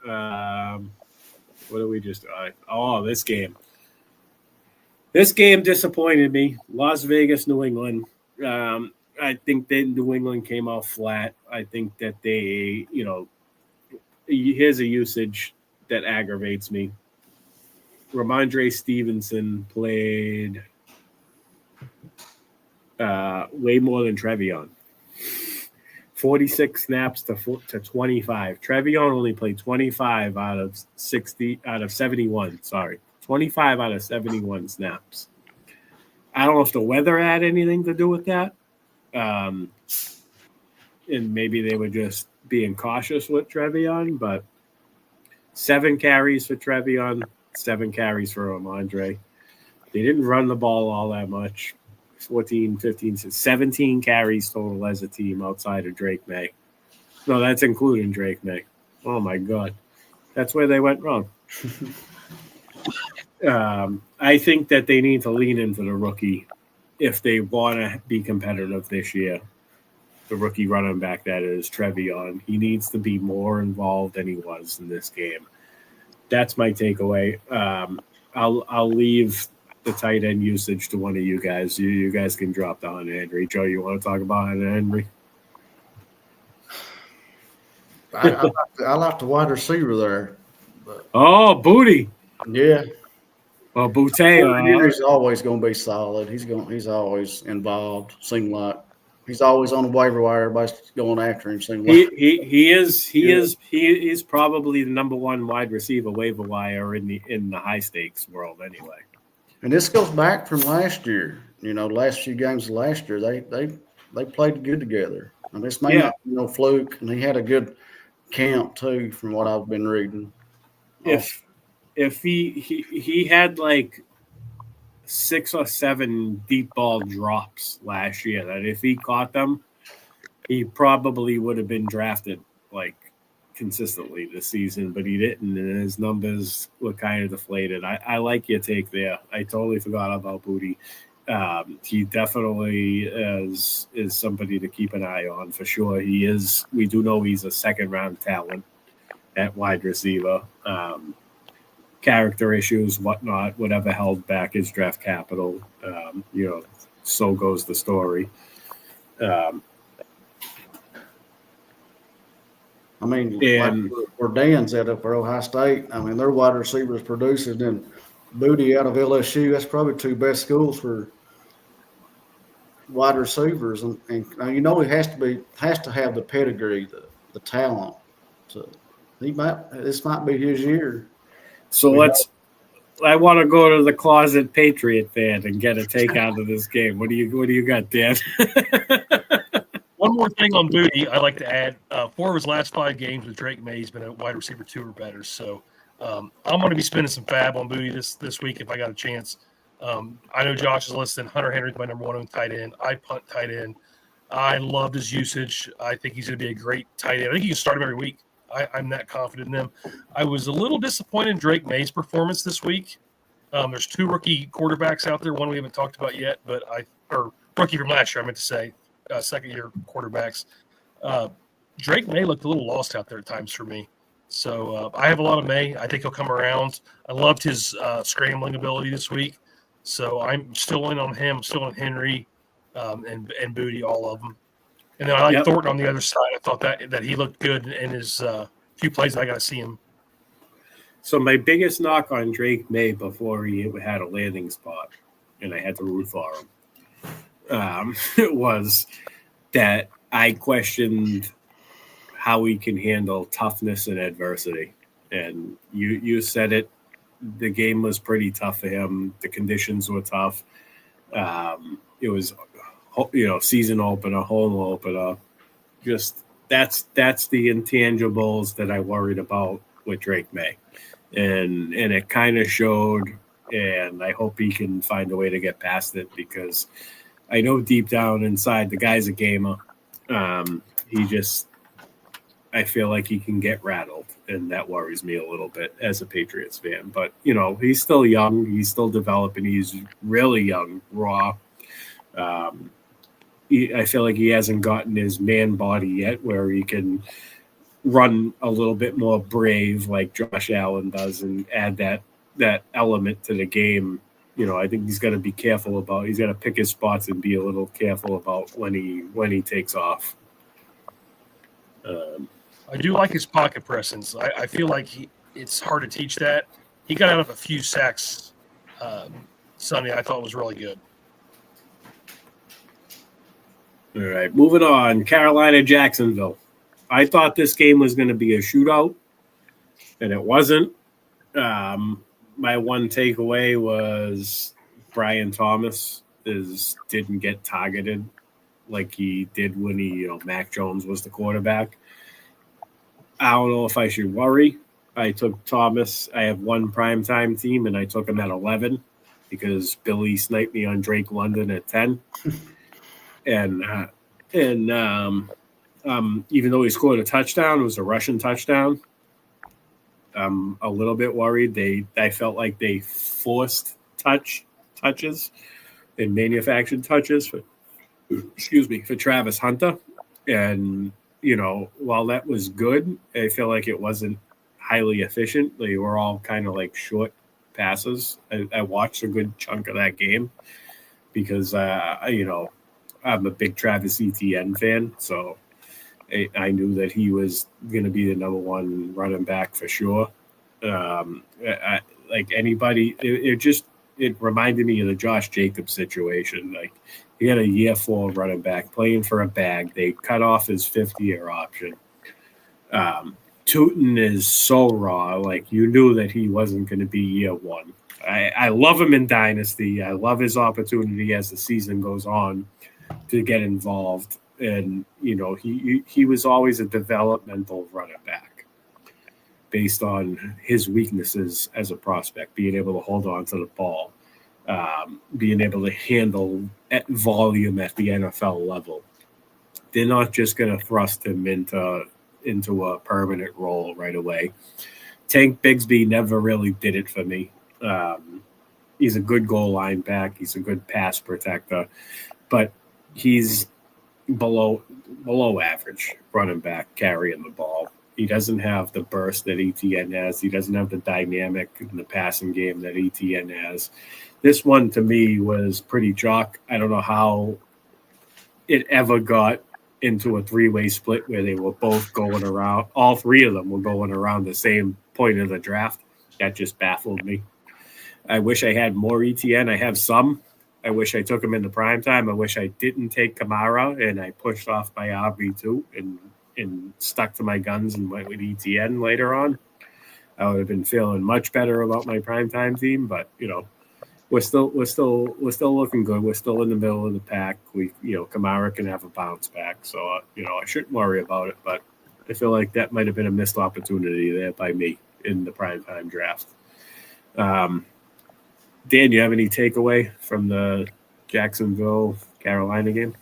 What do we just? This game. This game disappointed me. Las Vegas, New England. I think that New England came out flat. I think that they, here's a usage that aggravates me. Ramondre Stevenson played way more than Trevion. 46 snaps to 25. Trevion only played 25 out of 71. Sorry, 25 out of 71 snaps. I don't know if the weather had anything to do with that. And maybe they were just being cautious with Trevion, but 7 carries for Trevion, 7 carries for Ramondre. They didn't run the ball all that much. 14, 15, 17 carries total as a team outside of Drake May. No, that's including Drake May. Oh, my God. That's where they went wrong. I think that they need to lean into the rookie if they want to be competitive this year. The rookie running back, that is, Trevion. He needs to be more involved than he was in this game. That's my takeaway. I'll leave the tight end usage to one of you guys. You guys can drop down Henry. Joe, you want to talk about Henry? I like the wide receiver there. But, Booty. Yeah. Well, Boutte. He's always going to be solid. He's always involved. Seems like he's always on the waiver wire. Everybody's going after him. Seems like he is probably the number one wide receiver waiver wire in the high stakes world anyway. And this goes back from last year. Last few games of last year, they played good together. And this may not be no fluke. And he had a good camp too, from what I've been reading. If he had like 6 or 7 deep ball drops last year, that if he caught them, he probably would have been drafted like consistently this season, but he didn't, and his numbers were kind of deflated. I like your take there. I totally forgot about Booty. He definitely is somebody to keep an eye on for sure. He is. We do know he's a second-round talent at wide receiver. Character issues, whatnot, whatever held back his draft capital. So goes the story. Like where Dan's at up for Ohio State, their wide receivers producing, and Booty out of LSU. That's probably two best schools for wide receivers, and he has to have the pedigree, the talent. So this might be his year. So I want to go to the closet Patriot fan and get a take out of this game. What do you got, Dan? One more thing on Booty, I'd like to add. 4 of his last 5 games with Drake May's been a wide receiver 2 or better. So I'm going to be spending some fab on Booty this week if I got a chance. I know Josh is listening. Hunter Henry's my number 1 tight end. I punt tight end. I loved his usage. I think he's going to be a great tight end. I think you can start him every week. I'm that confident in him. I was a little disappointed in Drake May's performance this week. There's 2 rookie quarterbacks out there. One we haven't talked about yet, or rookie from last year, I meant to say, second-year quarterbacks. Drake May looked a little lost out there at times for me. So I have a lot of May. I think he'll come around. I loved his scrambling ability this week. So I'm still in on him, still on Henry and Booty, all of them. And then I like Thornton on the other side. I thought that he looked good in his few plays that I got to see him. So my biggest knock on Drake May before he had a landing spot, and I had to root for him, was that I questioned how he can handle toughness and adversity. And you said it. The game was pretty tough for him. The conditions were tough. It was, season opener, home opener. Just that's the intangibles that I worried about with Drake May, and it kind of showed. And I hope he can find a way to get past it, because I know deep down inside the guy's a gamer. I feel like he can get rattled, and that worries me a little bit as a Patriots fan. But, he's still young. He's still developing. He's really young, raw. I feel like he hasn't gotten his man body yet where he can run a little bit more brave like Josh Allen does and add that element to the game. I think he's got to be careful he's got to pick his spots and be a little careful about when he takes off. I do like his pocket presence. I feel like it's hard to teach that. He got out of a few sacks Sunday. I thought was really good. All right, moving on. Carolina, Jacksonville. I thought this game was going to be a shootout, and it wasn't. My one takeaway was Brian Thomas didn't get targeted like he did when Mac Jones was the quarterback. I don't know if I should worry. I took Thomas. I have one primetime team, and I took him at 11 because Billy sniped me on Drake London at 10. And even though he scored a touchdown, it was a Russian touchdown. I'm a little bit worried. I felt like they forced touches and manufactured touches for Travis Hunter. And, while that was good, I feel like it wasn't highly efficient. They were all kind of like short passes. I watched a good chunk of that game because, I'm a big Travis Etienne fan. So I knew that he was going to be the number 1 running back for sure. Like anybody, it reminded me of the Josh Jacobs situation. Like he had a year 4 running back playing for a bag. They cut off his 5th-year option. Tootin is so raw. Like you knew that he wasn't going to be year 1. I love him in Dynasty. I love his opportunity as the season goes on to get involved. And, he was always a developmental running back based on his weaknesses as a prospect, being able to hold on to the ball, being able to handle at volume at the NFL level. They're not just going to thrust him into a permanent role right away. Tank Bigsby never really did it for me. he's a good goal line back. He's a good pass protector, but he's below average running back carrying the ball. He doesn't have the burst that ETN has. He doesn't have the dynamic in the passing game that ETN has. This one to me was pretty chalk. I don't know how it ever got into a three-way split where they were both going around. All three of them were going around the same point of the draft. That just baffled me. I wish I had more ETN. I have some. I wish I took him in the prime time. I wish I didn't take Kamara and I pushed off my RB2 and stuck to my guns and went with ETN later on. I would have been feeling much better about my primetime team, but we're still looking good. We're still in the middle of the pack. Kamara can have a bounce back, so I shouldn't worry about it. But I feel like that might have been a missed opportunity there by me in the primetime draft. Dan, you have any takeaway from the Jacksonville Carolina game?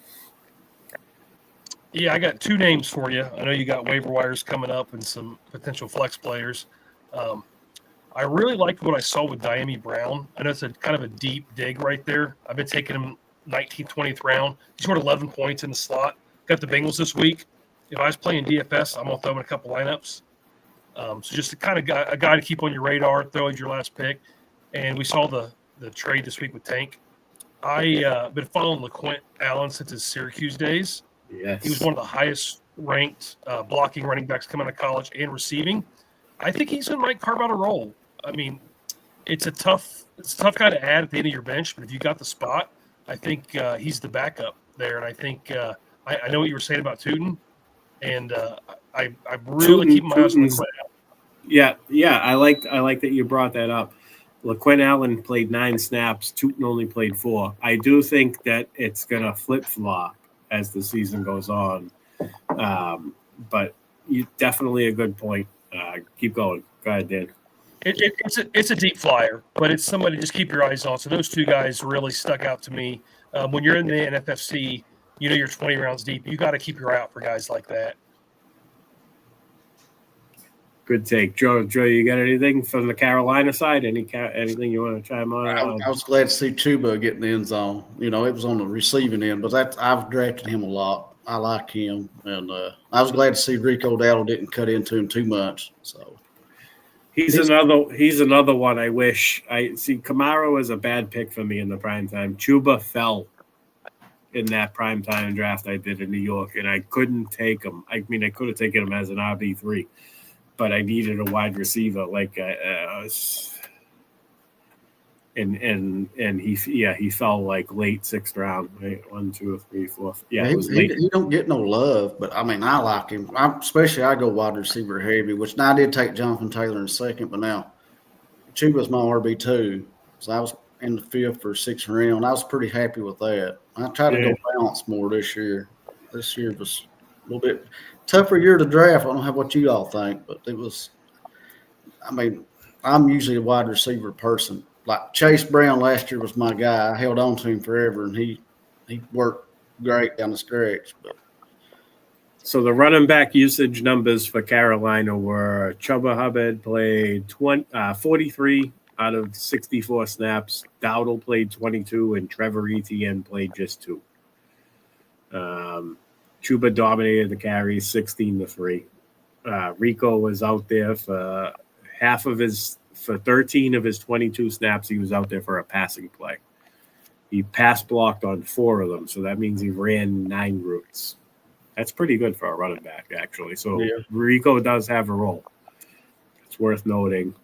Yeah, I got two names for you. I know you got waiver wires coming up and some potential flex players. I really liked what I saw with Diami Brown. I know it's a kind of a deep dig right there. I've been taking him 19th, 20th round. He scored 11 points in the slot. Got the Bengals this week. If I was playing DFS, I'm going to throw him in a couple lineups. So just a kind of a guy to keep on your radar, throw as your last pick. And we saw the trade this week with Tank. I've been following LaQuint Allen since his Syracuse days. Yes. He was one of the highest ranked blocking running backs coming out of college and receiving. I think he's going to carve out a role. I mean, it's a tough guy to add at the end of your bench, but if you got the spot, I think he's the backup there. And I think I know what you were saying about Tootin, and I really keep my eyes on LaQuint Allen. Yeah, I like that you brought that up. LaQuint Allen played 9 snaps. Tootin only played 4. I do think that it's going to flip-flop as the season goes on. But definitely a good point. Keep going. Go ahead, Dan. It's a deep flyer, but it's somebody to just keep your eyes on. So those two guys really stuck out to me. When you're in the NFFC, you're 20 rounds deep. You got to keep your eye out for guys like that. Good take. Joe, you got anything from the Carolina side? Anything you want to chime on? I was glad to see Chuba get in the end zone. It was on the receiving end, but I've drafted him a lot. I like him, and I was glad to see Rico Dowdle didn't cut into him too much. So he's another one. I wish I see. Kamara was a bad pick for me in the primetime. Chuba fell in that primetime draft I did in New York, and I couldn't take him. I mean, I could have taken him as an RB3. But I needed a wide receiver, and he fell late 6th round, right? 1, 2, 3, 4. Yeah, it was late. He don't get no love, but I mean, I like him. Especially I go wide receiver heavy, which now I did take Jonathan Taylor in 2nd, but now Chuba's my RB2, so I was in the 5th or 6th round. I was pretty happy with that. I tried to go balance more this year. This year was a little bit tougher year to draft. I don't know what you all think, but it was. I mean, I'm usually a wide receiver person. Like Chase Brown last year was my guy. I held on to him forever, and he worked great down the stretch. But so the running back usage numbers for Carolina were Chuba Hubbard played 43 out of 64 snaps. Dowdle played 22, and Trevor Etienne played just 2. Chuba dominated the carries 16-3. Rico was out there for 13 of his 22 snaps. He was out there for a passing play. He pass blocked on 4 of them, so that means he ran 9 routes. That's pretty good for a running back, actually. So Rico does have a role. It's worth noting.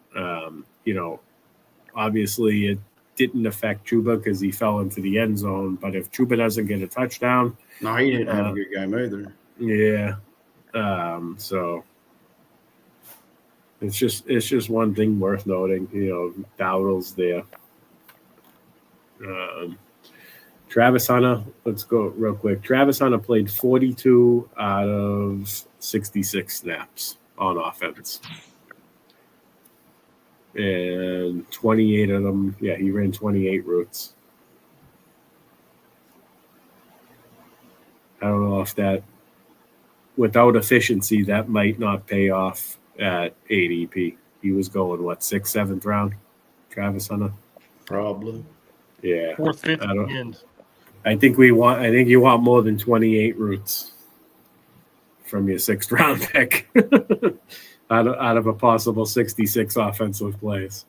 Obviously it didn't affect Chuba because he fell into the end zone. But if Chuba doesn't get a touchdown, no, he didn't have a good game either. Yeah. So it's just one thing worth noting. Dowdle's there. Travis Hunter, let's go real quick. Travis Hunter played 42 out of 66 snaps on offense. And 28 of them, he ran 28 routes. I don't know if that, without efficiency, that might not pay off at ADP. He was going, 6th, 7th round, Travis Hunter? Probably. Yeah. Fourth, fifth, I don't- end. I think you want more than 28 routes from your 6th round pick out of a possible 66 offensive plays.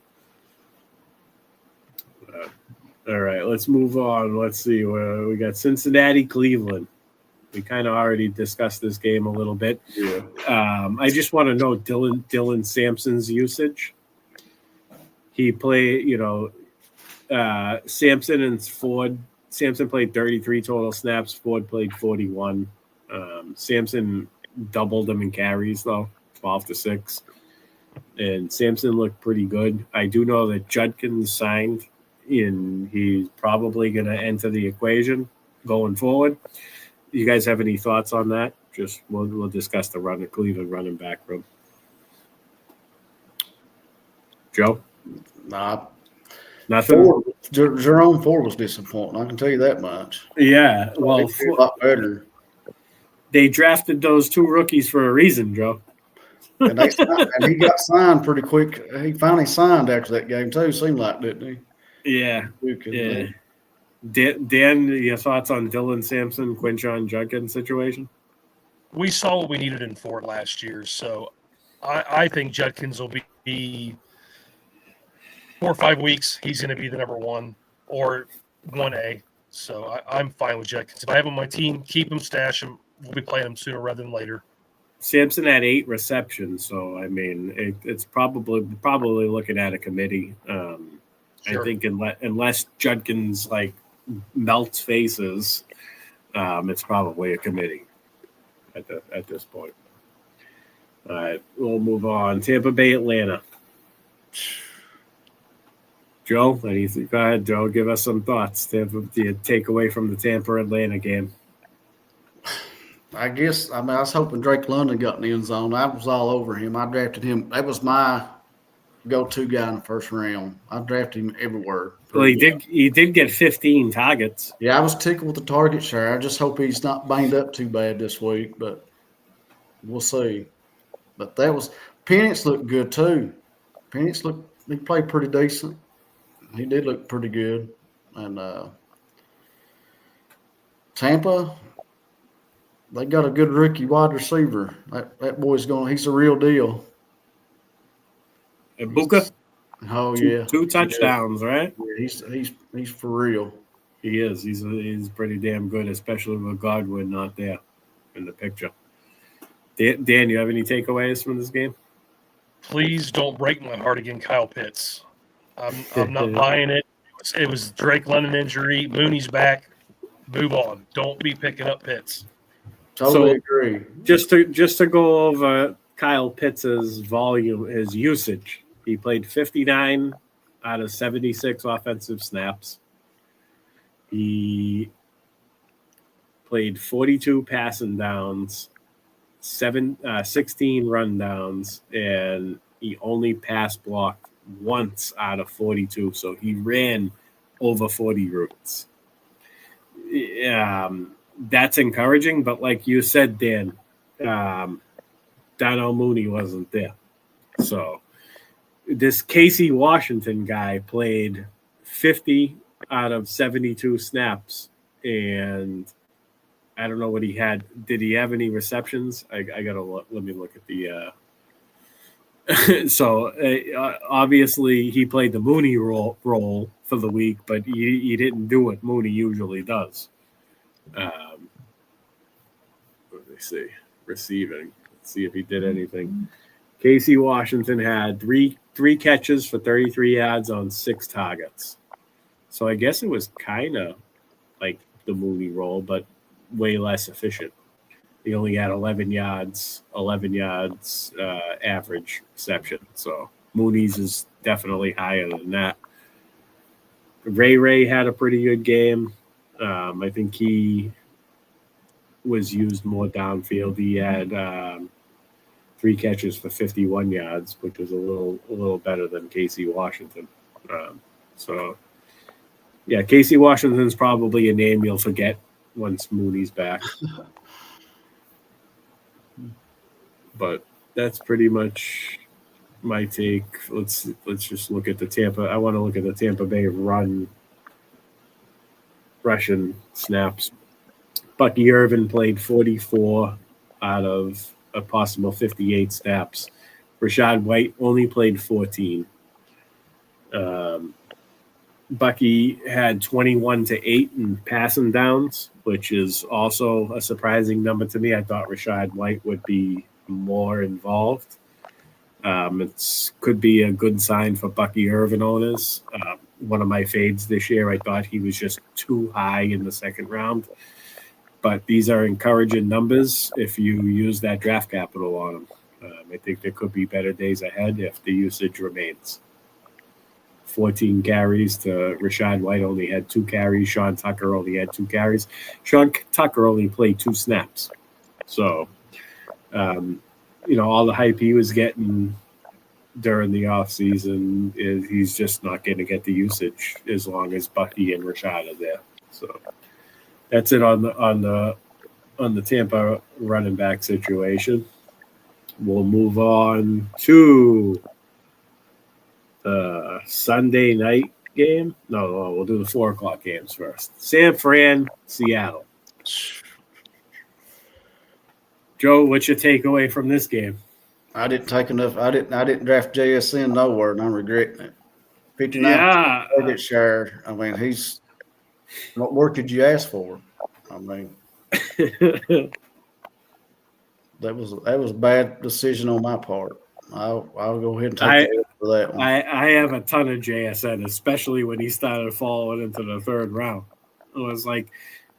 All right, let's move on. Let's see where we got Cincinnati, Cleveland. We kind of already discussed this game a little bit. Yeah. I just want to know Dylan Sampson's usage. He played, Sampson and Ford. Sampson played 33 total snaps. Ford played 41. Sampson doubled them in carries, though, 12-6. And Sampson looked pretty good. I do know that Judkins signed, and he's probably going to enter the equation going forward. You guys have any thoughts on that? Just we'll discuss the Cleveland running back room. Joe? Nah. Nothing? Jerome Ford was disappointing. I can tell you that much. Yeah, well, a lot better. They drafted those 2 rookies for a reason, Joe. And he got signed pretty quick. He finally signed after that game too. Seemed like, didn't he? Yeah. Yeah. Dan, your thoughts on Dylan Sampson, Quinshon Judkins situation? We saw what we needed in Ford last year, so I think Judkins will be 4 or 5 weeks. He's going to be the number 1 or 1A. So I'm fine with Judkins. If I have him on my team, keep him, stash him. We'll be playing him sooner rather than later. Sampson had 8 receptions, so I mean it's probably looking at a committee. Sure. I think unless Judkins melts faces, it's probably a committee at this point. All right, we'll move on. Tampa Bay, Atlanta. Joe, go ahead, Joe. Give us some thoughts. The takeaway from the Tampa Atlanta game. I was hoping Drake London got in the end zone. I was all over him. I drafted him. That was my go-to guy in the first round. I drafted him everywhere. Well, he did get 15 targets. Yeah, I was tickled with the target share. I just hope he's not banged up too bad this week, but we'll see. But Penix looked good too. He played pretty decent. He did look pretty good. And Tampa, they got a good rookie wide receiver. That boy's he's a real deal. And Buka? Oh, yeah. 2 touchdowns, right? Yeah, he's for real. He is. He's pretty damn good, especially with Godwin not there in the picture. Dan, you have any takeaways from this game? Please don't break my heart again, Kyle Pitts. I'm not buying it. It was Drake London injury. Mooney's back. Move on. Don't be picking up Pitts. Totally agree. Just to go over Kyle Pitts' volume, his usage. He played 59 out of 76 offensive snaps. He played 42 passing downs, 16 run downs, and he only pass blocked once out of 42. So he ran over 40 routes. That's encouraging, but like you said, Dan, Donnell Mooney wasn't there. So this Casey Washington guy played 50 out of 72 snaps, and I don't know what he had. Did he have any receptions? I gotta let me look at the. So obviously he played the Mooney role for the week, but he didn't do what Mooney usually does. Let me see. Receiving. Let's see if he did anything. Casey Washington had three catches for 33 yards on 6 targets. So I guess it was kind of like the Mooney role, but way less efficient. He only had 11 yards average reception. So Mooney's is definitely higher than that. Ray had a pretty good game. I think he was used more downfield. He had 3 catches for 51 yards, which was a little better than Casey Washington. So, yeah, Casey Washington's probably a name you'll forget once Mooney's back. But that's pretty much my take. Let's just look at the Tampa. I want to look at the Tampa Bay Russian snaps. Bucky Irvin played 44 out of a possible 58 snaps. Rashad White only played 14. Bucky had 21-8 in passing downs, which is also a surprising number to me. I thought Rashad White would be more involved. It could be a good sign for Bucky Irvin owners. One of my fades this year, I thought he was just too high in the second round. But these are encouraging numbers if you use that draft capital on him. I think there could be better days ahead if the usage remains. 14 carries to Rashad White only had 2 carries. Sean Tucker only had 2 carries. Sean Tucker only played 2 snaps. So, all the hype he was getting during the offseason is he's just not going to get the usage as long as Bucky and Rashad are there. So that's it on the Tampa running back situation. We'll move on to the Sunday night game. No, we'll do the 4:00 games first. San Fran, Seattle. Joe, what's your takeaway from this game? I didn't take enough. I didn't draft JSN nowhere, and I'm regretting it. 59 target share. I mean, what more could you ask for? I mean, that was a bad decision on my part. I'll go ahead and take it for that one. I have a ton of JSN, especially when he started falling into the third round. It was like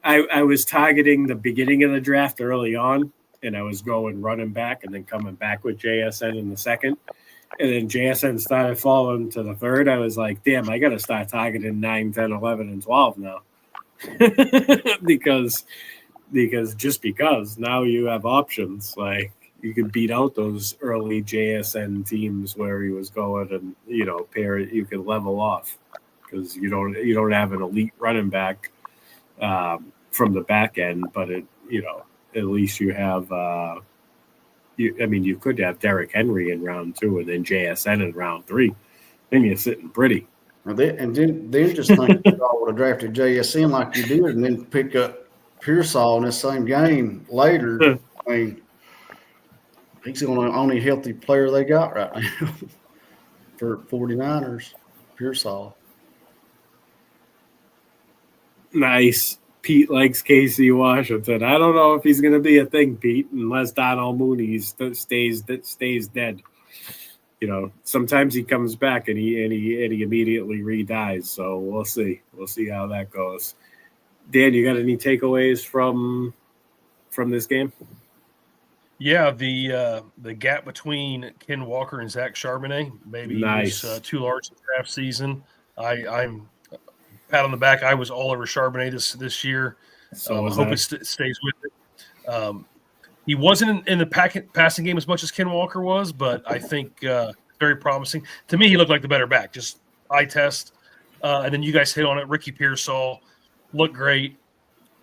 I was targeting the beginning of the draft early on, and I was going running back and then coming back with JSN in the second. And then JSN started falling to the third. I was like, damn, I got to start targeting 9, 10, 11, and 12 now. because now you have options. Like, you can beat out those early JSN teams where he was going and, you can level off because you don't have an elite running back from the back end, but at least you have you could have Derrick Henry in round 2 and then JSN in round 3. Then you're sitting pretty. And then just think you would have drafted JSN like you did and then pick up Pearsall in the same game later. I mean, he's the only healthy player they got right now for 49ers, Pearsall. Nice. Pete likes Casey Washington. I don't know if he's going to be a thing, Pete, unless Donald Mooney stays dead. Sometimes he comes back and he immediately re-dies. So we'll see. We'll see how that goes. Dan, you got any takeaways from this game? Yeah, the gap between Ken Walker and Zach Charbonnet maybe was too large in the draft season. I'm pat on the back. I was all over Charbonnet this year. So I hope it stays with it. He wasn't in the passing game as much as Ken Walker was, but I think very promising. To me, he looked like the better back, just eye test. And then you guys hit on it. Ricky Pearsall looked great.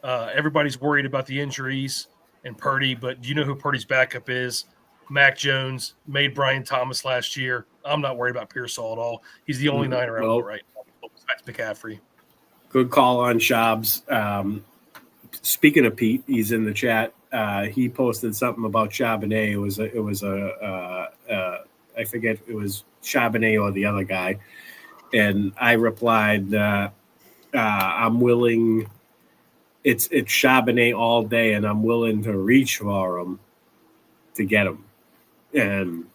Everybody's worried about the injuries and Purdy, but do you know who Purdy's backup is? Mac Jones made Brian Thomas last year. I'm not worried about Pearsall at all. He's the only Niner out right now besides McCaffrey. Good call on Shabs. Speaking of Pete, he's in the chat. He posted something about Charbonnet. It was I forget it was Charbonnet or the other guy, and I replied, "I'm willing. It's Charbonnet all day, and I'm willing to reach for him to get him." And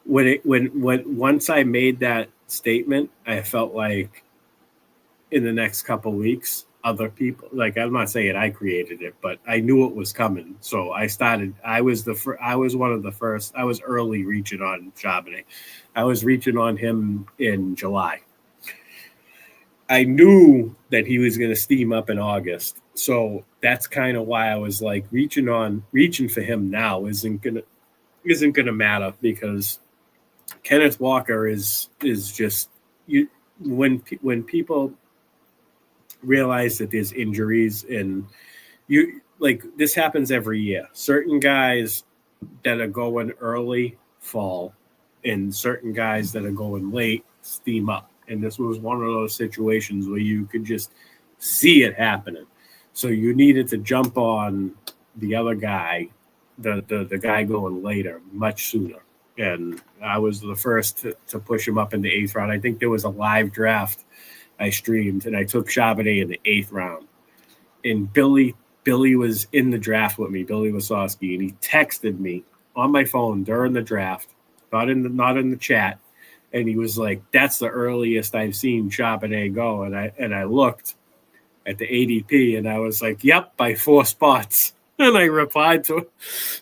when once I made that statement, I felt like in the next couple of weeks, other people, like, I'm not saying I created it, but I knew it was coming. So I was one of the first. I was early reaching on Charbonnet. I was reaching on him in July. I knew that he was going to steam up in August. So that's kind of why I was like reaching for him now isn't going to matter, because Kenneth Walker is just when people realize that there's injuries and this happens every year. Certain guys that are going early fall, and certain guys that are going late steam up. And this was one of those situations where you could just see it happening. So you needed to jump on the other guy, the guy going later, much sooner. And I was the first to push him up in the 8th round. I think there was a live draft I streamed, and I took Charbonnet in the 8th round. And Billy was in the draft with me, Billy Wasowski, and he texted me on my phone during the draft, not in the chat, and he was like, "That's the earliest I've seen Charbonnet go." And I looked at the ADP, and I was like, "Yep, by 4 spots." And I replied to it,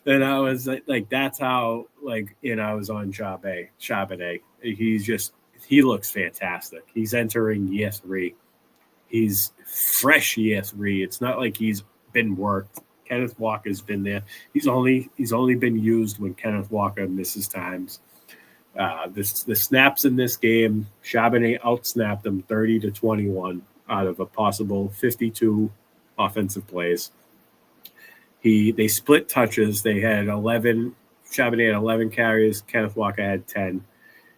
and I was like, "That's how I was on Charbonnet. He looks fantastic. He's entering year 3. He's fresh year 3. It's not like he's been worked. Kenneth Walker's been there. He's only been used when Kenneth Walker misses times. The snaps in this game, Charbonnet outsnapped him 30-21 out of a possible 52 offensive plays. They split touches. They had 11. Charbonnet had 11 carries. Kenneth Walker had 10.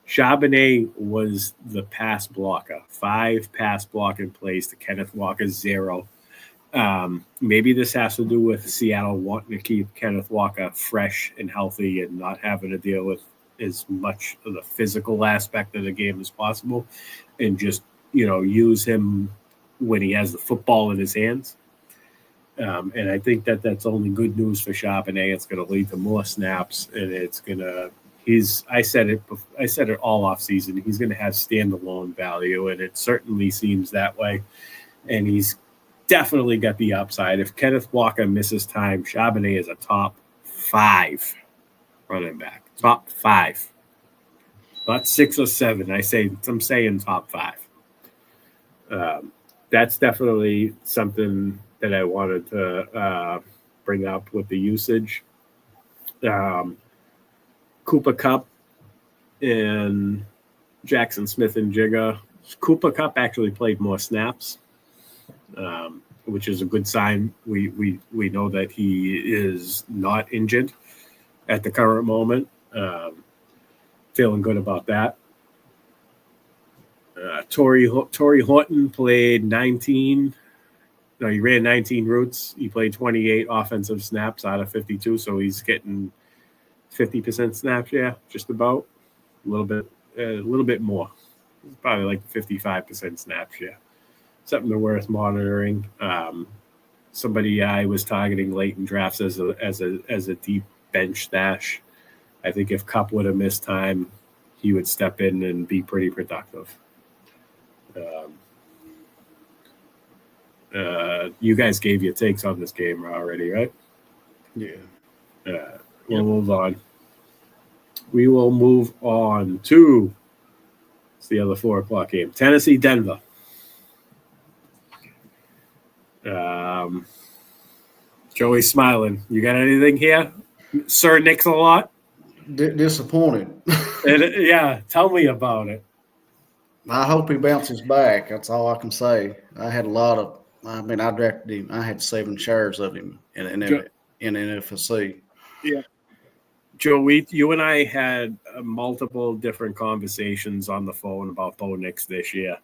Charbonnet was the pass blocker. 5 pass blocking plays to Kenneth Walker 0. Maybe this has to do with Seattle wanting to keep Kenneth Walker fresh and healthy and not having to deal with as much of the physical aspect of the game as possible, and just use him when he has the football in his hands. And I think that's only good news for Charbonnet. It's going to lead to more snaps, and it's going to. I said it all off season. He's going to have standalone value, and it certainly seems that way. And he's definitely got the upside. If Kenneth Walker misses time, Charbonnet is a top 5 running back. Top 5, not 6 or 7. I'm saying top 5. That's definitely something that I wanted to bring up with the usage. Cooper Kupp and Jackson Smith and Jigga. Cooper Kupp actually played more snaps, which is a good sign. We know that he is not injured at the current moment. Feeling good about that. Torrey Horton played 19. No, he ran 19 routes. He played 28 offensive snaps out of 52, so he's getting 50% snap share, just about. A little bit more. Probably like 55% snap share. Something worth monitoring. Somebody I was targeting late in drafts as a deep bench stash. I think if Kupp would have missed time, he would step in and be pretty productive. You guys gave your takes on this game already, right? Yeah. We'll move on. We will move on to the other 4:00 game. Tennessee, Denver. Joey's smiling. You got anything here? Sir Nick's a lot? Disappointed. Yeah, tell me about it. I hope he bounces back. That's all I can say. I had I drafted him. I had 7 shares of him in NFFC. Yeah. Joe, you and I had multiple different conversations on the phone about Bo Nix this year.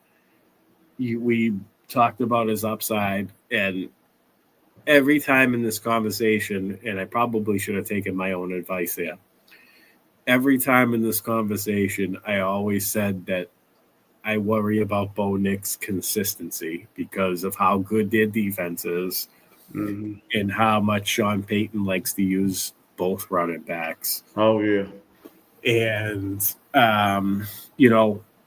We talked about his upside, and every time in this conversation, and I probably should have taken my own advice there, every time in this conversation, I always said that I worry about Bo Nix' consistency because of how good their defense is and how much Sean Payton likes to use both running backs. Oh, yeah. And,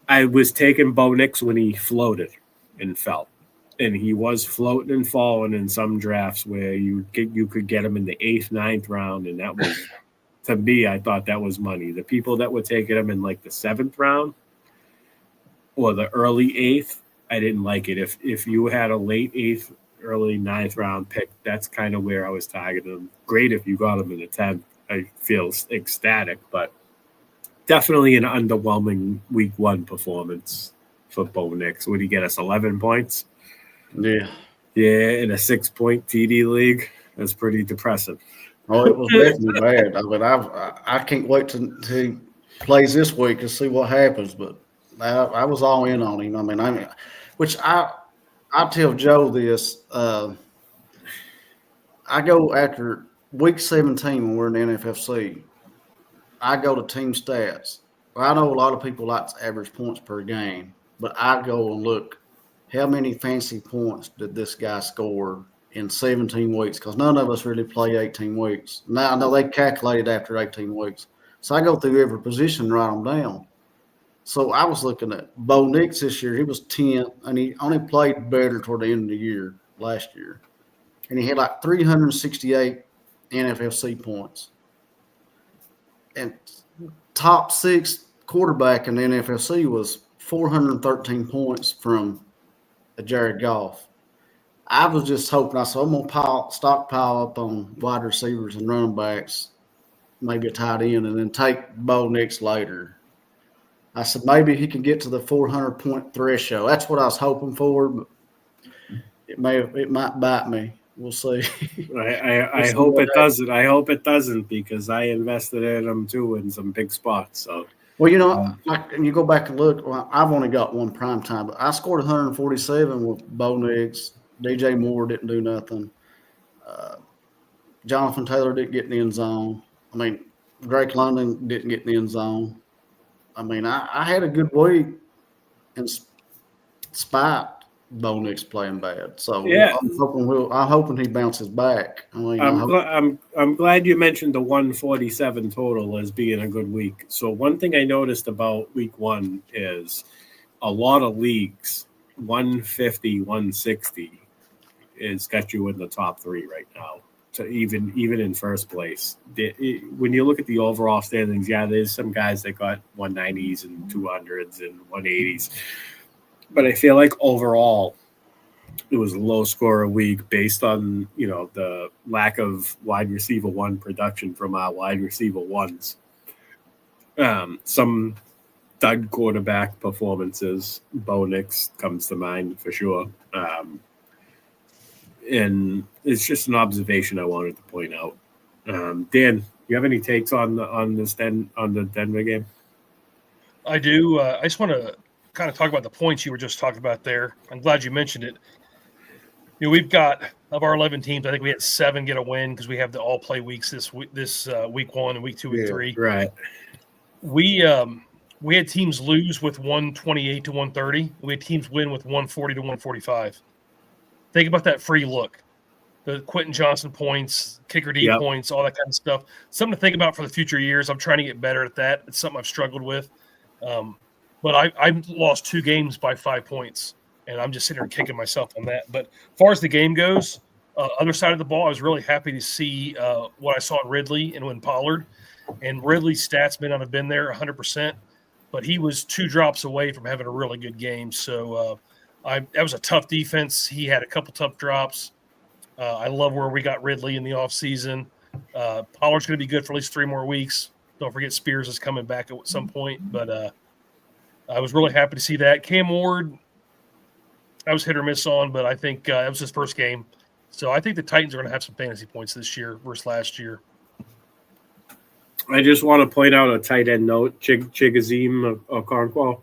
I was taking Bo Nix when he floated and fell. And he was floating and falling in some drafts where you could get him in the 8th, 9th round. And that was, to me, I thought that was money. The people that were taking him in like the 7th round or the early 8th, I didn't like it. If you had a late 8th, early 9th round pick, that's kind of where I was targeting him. Great if you got him in the 10th. I feel ecstatic, but definitely an underwhelming week 1 performance for Bo Nix. Would he get us 11 points? Yeah. Yeah, in a 6-point TD league. That's pretty depressing. Oh, it was definitely bad. I mean, I can't wait till he plays this week and see what happens. But I was all in on him. Which I tell Joe this. I go after week 17 when we're in the NFFC. I go to team stats. I know a lot of people like average points per game, but I go and look how many fancy points did this guy score in 17 weeks? Because none of us really play 18 weeks. Now, I know they calculated after 18 weeks. So I go through every position and write them down. So I was looking at Bo Nix this year. He was 10th, and he only played better toward the end of the year last year. And he had like 368 NFFC points. And top 6 quarterback in the NFFC was 413 points from Jared Goff. I was just hoping. I said, I'm going to stockpile up on wide receivers and running backs, maybe a tight end, and then take Bo Nix later. I said, maybe he can get to the 400-point threshold. That's what I was hoping for, but it might bite me. We'll see. I hope it doesn't. I hope it doesn't, because I invested in him too in some big spots. So, well, like, and you go back and look. Well, I've only got one prime time, but I scored 147 with Bo Nix. DJ Moore didn't do nothing. Jonathan Taylor didn't get in the end zone. I mean, Drake London didn't get in the end zone. I mean, I had a good week in spite Bo Nix playing bad. So yeah, I'm hoping he bounces back. I mean, I'm glad you mentioned the 147 total as being a good week. So one thing I noticed about week 1 is a lot of leagues 150, 160 is got you in the top 3 right now. So even in first place, when you look at the overall standings, yeah, there's some guys that got 190s and 200s and 180s. But I feel like overall, it was a low scorer week based on, the lack of wide receiver 1 production from our wide receiver 1s. Some dud quarterback performances. Bo Nix comes to mind for sure. And it's just an observation I wanted to point out. Dan, you have any takes on the Denver game? I do. I just want to kind of talk about the points you were just talking about there. I'm glad you mentioned it. We've got, of our 11 teams, I think we had 7 get a win because we have the all play weeks this week 1 and week 2, week 3. Right. We had teams lose with 128 to 130. We had teams win with 140 to 145. Think about that free look, the Quentin Johnson points, kicker D points, all that kind of stuff. Something to think about for the future years. I'm trying to get better at that. It's something I've struggled with. But I lost 2 games by 5 points, and I'm just sitting here kicking myself on that. But as far as the game goes, other side of the ball, I was really happy to see what I saw in Ridley and in Pollard. And Ridley's stats may not have been there 100%, but he was 2 drops away from having a really good game. So that was a tough defense. He had a couple tough drops. I love where we got Ridley in the offseason. Pollard's going to be good for at least 3 more weeks. Don't forget Spears is coming back at some point. But I was really happy to see that. Cam Ward, I was hit or miss on, but I think that was his first game. So I think the Titans are going to have some fantasy points this year versus last year. I just want to point out a tight end note. Chigazim Okonkwo.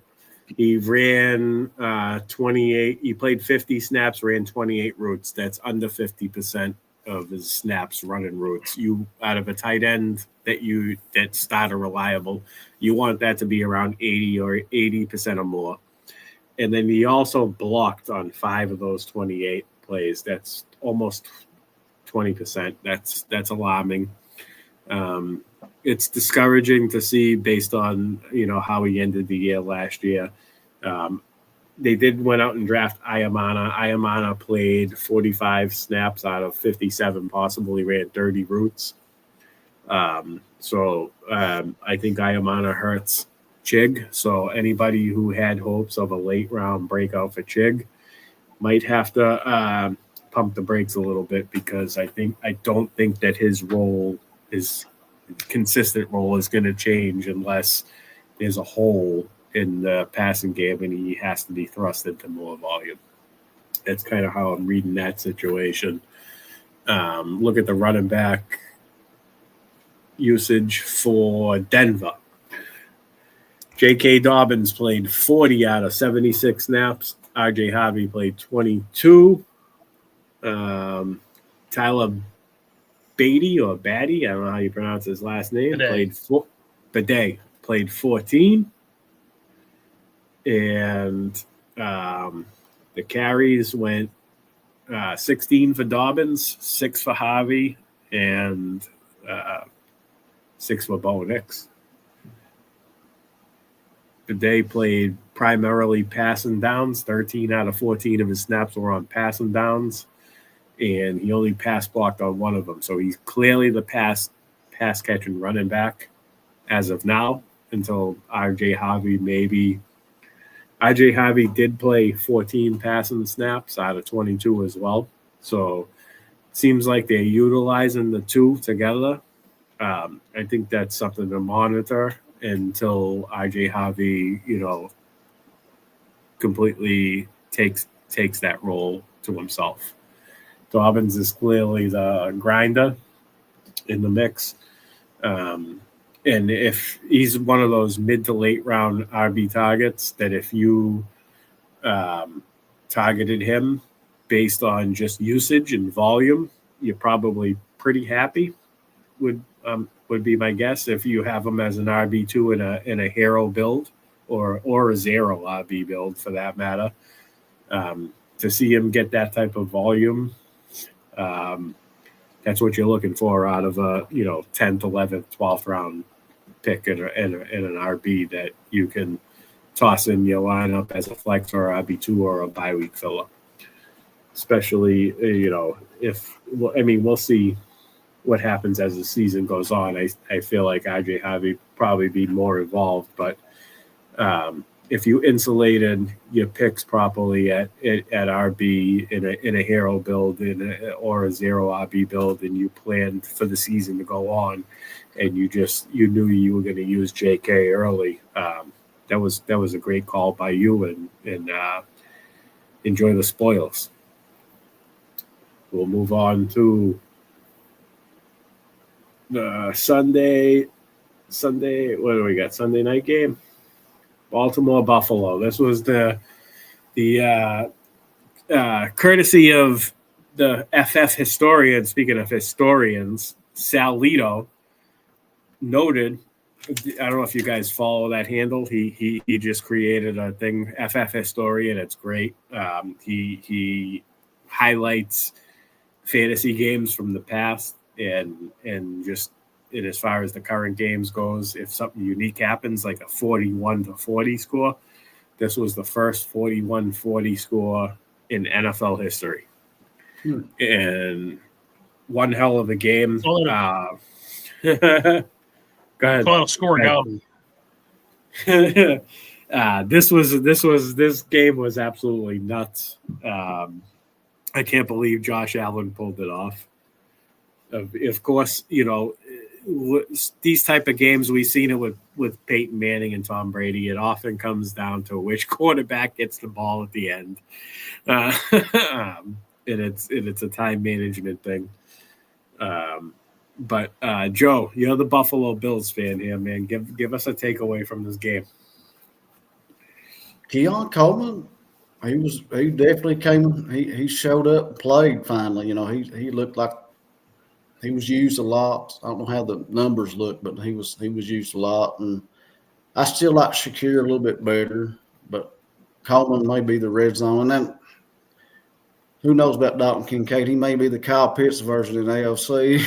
He ran 28. He played 50 snaps, ran 28 routes. That's under 50% of his snaps running routes. You out of a tight end that starter reliable, you want that to be around 80% or more. And then he also blocked on 5 of those 28 plays. That's almost 20%. That's alarming. It's discouraging to see based on, how he ended the year last year. They went out and draft Ayamana. Ayamana played 45 snaps out of 57 possible. He ran 30 routes. So I think Ayamana hurts Chig. So anybody who had hopes of a late round breakout for Chig might have to pump the brakes a little bit, because I don't think that his consistent role is going to change unless there's a hole in the passing game and he has to be thrust into more volume. That's kind of how I'm reading that situation. Look at the running back usage for Denver. J.K. Dobbins played 40 out of 76 snaps. R.J. Harvey played 22. Tyler Beatty or Batty, I don't know how you pronounce his last name, Bidet played 14. And the carries went 16 for Dobbins, 6 for Harvey, and 6 for Bo Nix. Bidet played primarily passing downs. 13 out of 14 of his snaps were on passing downs, and he only pass blocked on one of them. So he's clearly the pass catching running back as of now until R.J. Harvey maybe. R.J. Harvey did play 14 passing snaps out of 22 as well. So it seems like they're utilizing the two together. I think that's something to monitor until R.J. Harvey, completely takes that role to himself. Dobbins is clearly the grinder in the mix. And if he's one of those mid to late round RB targets that if you targeted him based on just usage and volume, you're probably pretty happy would be my guess if you have him as an RB2 in a hero build or a zero RB build for that matter. To see him get that type of volume, that's what you're looking for out of a 10th, 11th, 12th round pick in an RB that you can toss in your lineup as a flex or a RB2 or a bye week filler. Especially, we'll see what happens as the season goes on. I feel like R.J. Harvey probably be more involved, but if you insulated your picks properly at RB in a hero build or a zero RB build, and you planned for the season to go on, and you knew you were going to use J.K. early, that was a great call by you, and enjoy the spoils. We'll move on to the Sunday. What do we got? Sunday night game. Baltimore Buffalo. This was the courtesy of the FF historian. Speaking of historians, Sal Lito noted. I don't know if you guys follow that handle. He just created a thing, FF historian. It's great. He highlights fantasy games from the past and just. And as far as the current games goes, if something unique happens, like a 41-40 score, this was the first 41-40 score in NFL history. And one hell of a game. Go ahead. Final score, Galvin. This game was absolutely nuts. I can't believe Josh Allen pulled it off. Of course, these type of games, we've seen it with Peyton Manning and Tom Brady. It often comes down to which quarterback gets the ball at the end, and it's a time management thing. But Joe, you're the Buffalo Bills fan here, man. Give us a takeaway from this game. Keon Coleman, he definitely came. He showed up and played finally. He looked like. He was used a lot. I don't know how the numbers look, but he was used a lot. And I still like Shakir a little bit better, but Coleman may be the red zone. And then who knows about Dalton Kincaid? He may be the Kyle Pitts version in AOC.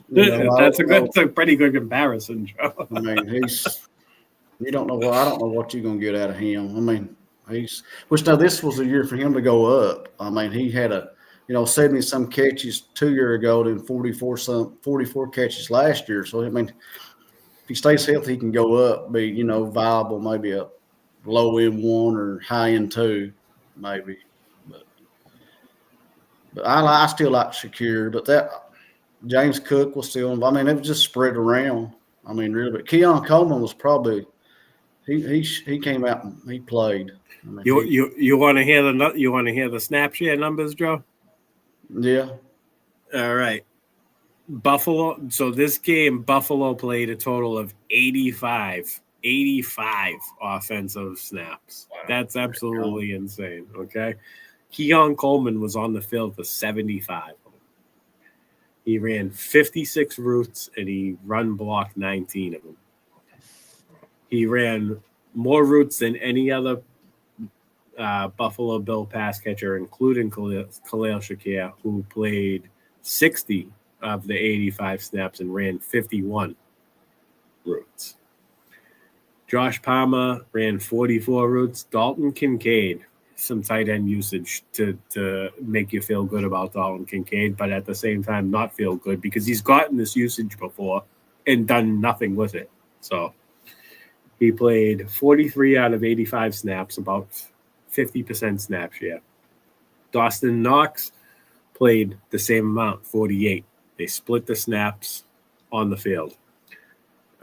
That's a pretty good comparison, Joe. I mean, I don't know what you're gonna get out of him. I mean, this was a year for him to go up. I mean, he had 70-some catches 2 years ago, then 44 catches last year. So, I mean, if he stays healthy, he can go up, be, viable, maybe a low end 1 or high end 2, maybe. But I still like Shakir. But that James Cook was still involved. I mean, it was just spread around. I mean, really. But Keon Coleman was probably he came out and he played. I mean, you want to hear the snap share numbers, Joe? Yeah. All right. Buffalo. So this game, Buffalo played a total of 85 offensive snaps. Wow. That's absolutely insane. Okay. Keon Coleman was on the field for 75. He ran 56 routes and he run blocked 19 of them. He ran more routes than any other Buffalo Bill pass catcher, including Khalil Shakir, who played 60 of the 85 snaps and ran 51 routes. Josh Palmer ran 44 routes. Dalton Kincaid, some tight end usage to make you feel good about Dalton Kincaid, but at the same time not feel good because he's gotten this usage before and done nothing with it. So he played 43 out of 85 snaps, about 50% snap share. Dawson Knox played the same amount, 48. They split the snaps on the field.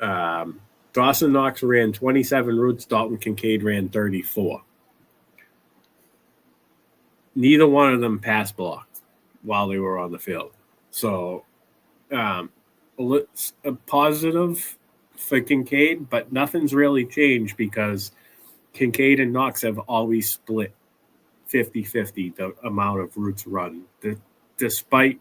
Dawson Knox ran 27 routes. Dalton Kincaid ran 34. Neither one of them pass blocked while they were on the field. So a positive for Kincaid, but nothing's really changed because Kincaid and Knox have always split 50-50 the amount of routes run, despite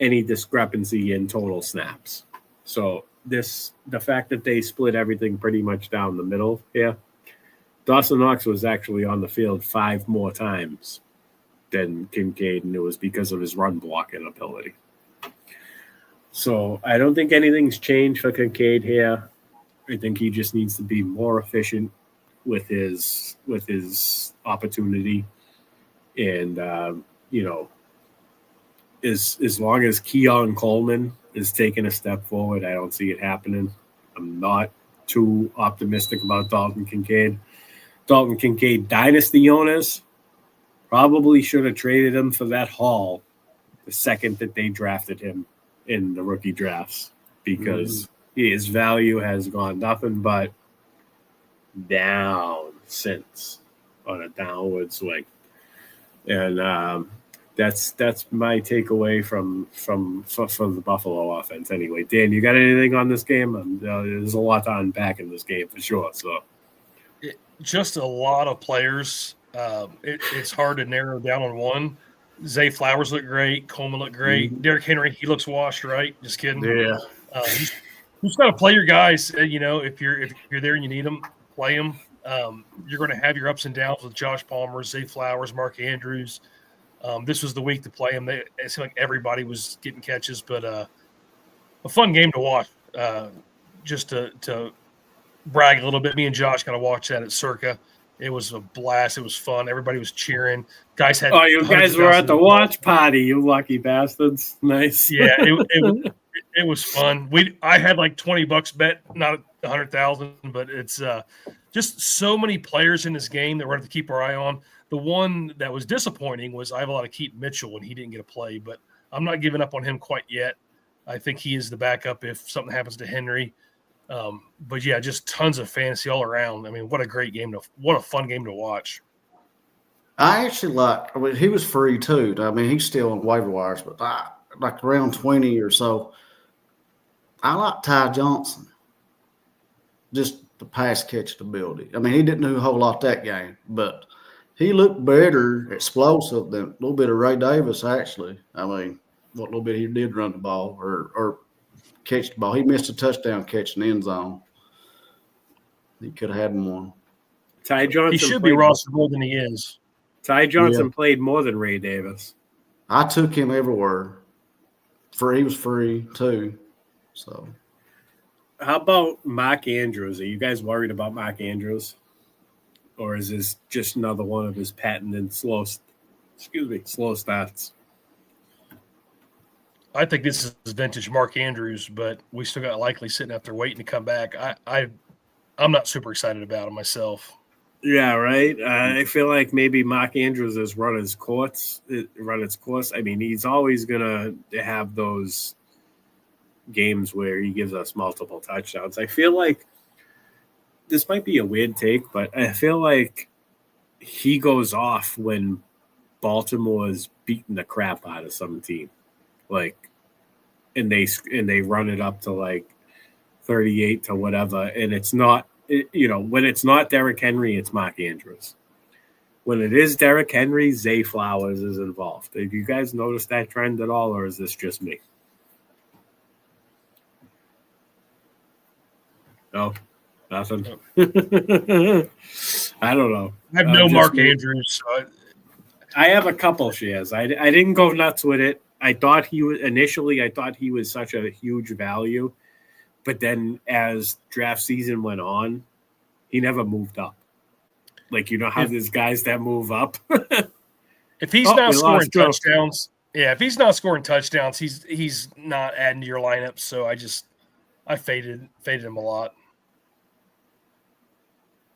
any discrepancy in total snaps. So the fact that they split everything pretty much down the middle here, Dawson Knox was actually on the field 5 more times than Kincaid, and it was because of his run blocking ability. So I don't think anything's changed for Kincaid here. I think he just needs to be more efficient with his opportunity, and as long as Keon Coleman is taking a step forward, I don't see it happening. I'm not too optimistic about Dalton Kincaid. Dalton Kincaid dynasty owners probably should have traded him for that haul the second that they drafted him in the rookie drafts, because his value has gone nothing but down since, on a downward swing. And that's my takeaway from the Buffalo offense. Anyway, Dan, you got anything on this game? There's a lot to unpack in this game for sure. So, just a lot of players. It's hard to narrow down on one. Zay Flowers looked great. Coleman looked great. Mhm. Derrick Henry, he looks washed, right? Just kidding. Yeah. You just got to play your guys. If you're there and you need them, play them. You're going to have your ups and downs with Josh Palmer, Zay Flowers, Mark Andrews. This was the week to play them. It seemed like everybody was getting catches, but a fun game to watch. Just to brag a little bit, me and Josh kind of watched that at Circa. It was a blast. It was fun. Everybody was cheering. Guys had. Oh, you guys were at the watch party, you lucky bastards! Nice. Yeah, it was fun. I had like $20 bet, not 100,000, but it's just so many players in this game that we're going to keep our eye on. The one that was disappointing was I have a lot of Keaton Mitchell, and he didn't get a play, but I'm not giving up on him quite yet. I think he is the backup if something happens to Henry. But yeah, just tons of fantasy all around. I mean, what a great game what a fun game to watch. I actually he was free too. I mean, he's still on waiver wires, but like around 20 or so. I like Ty Johnson. Just the pass catch ability. I mean, he didn't do a whole lot that game, but he looked better explosive than a little bit of Ray Davis, actually. I mean, what little bit he did run the ball or catch the ball. He missed a touchdown catch in the end zone. He could have had one. Ty Johnson. He should be rostered more than he is. Ty Johnson played more than Ray Davis. I took him everywhere. He was free too. So, how about Mark Andrews? Are you guys worried about Mark Andrews, or is this just another one of his patented slow starts? I think this is vintage Mark Andrews, but we still got Likely sitting out there waiting to come back. I'm not super excited about him myself. Yeah, right. I feel like maybe Mark Andrews has run its course. I mean, he's always gonna have those games where he gives us multiple touchdowns. I feel like this might be a weird take, but I feel like he goes off when Baltimore is beating the crap out of some team. Like, and they run it up to like 38 to whatever, and it's not, when it's not Derrick Henry, it's Mark Andrews. When it is Derrick Henry, Zay Flowers is involved. Have you guys noticed that trend at all, or is this just me? No, nothing. I don't know. I have no Mark Andrews. So I have a couple shares. I didn't go nuts with it. I thought he was such a huge value, but then as draft season went on, he never moved up. Like, how there's guys that move up. If he's not scoring touchdowns, if he's not scoring touchdowns, he's not adding to your lineup. So I faded him a lot.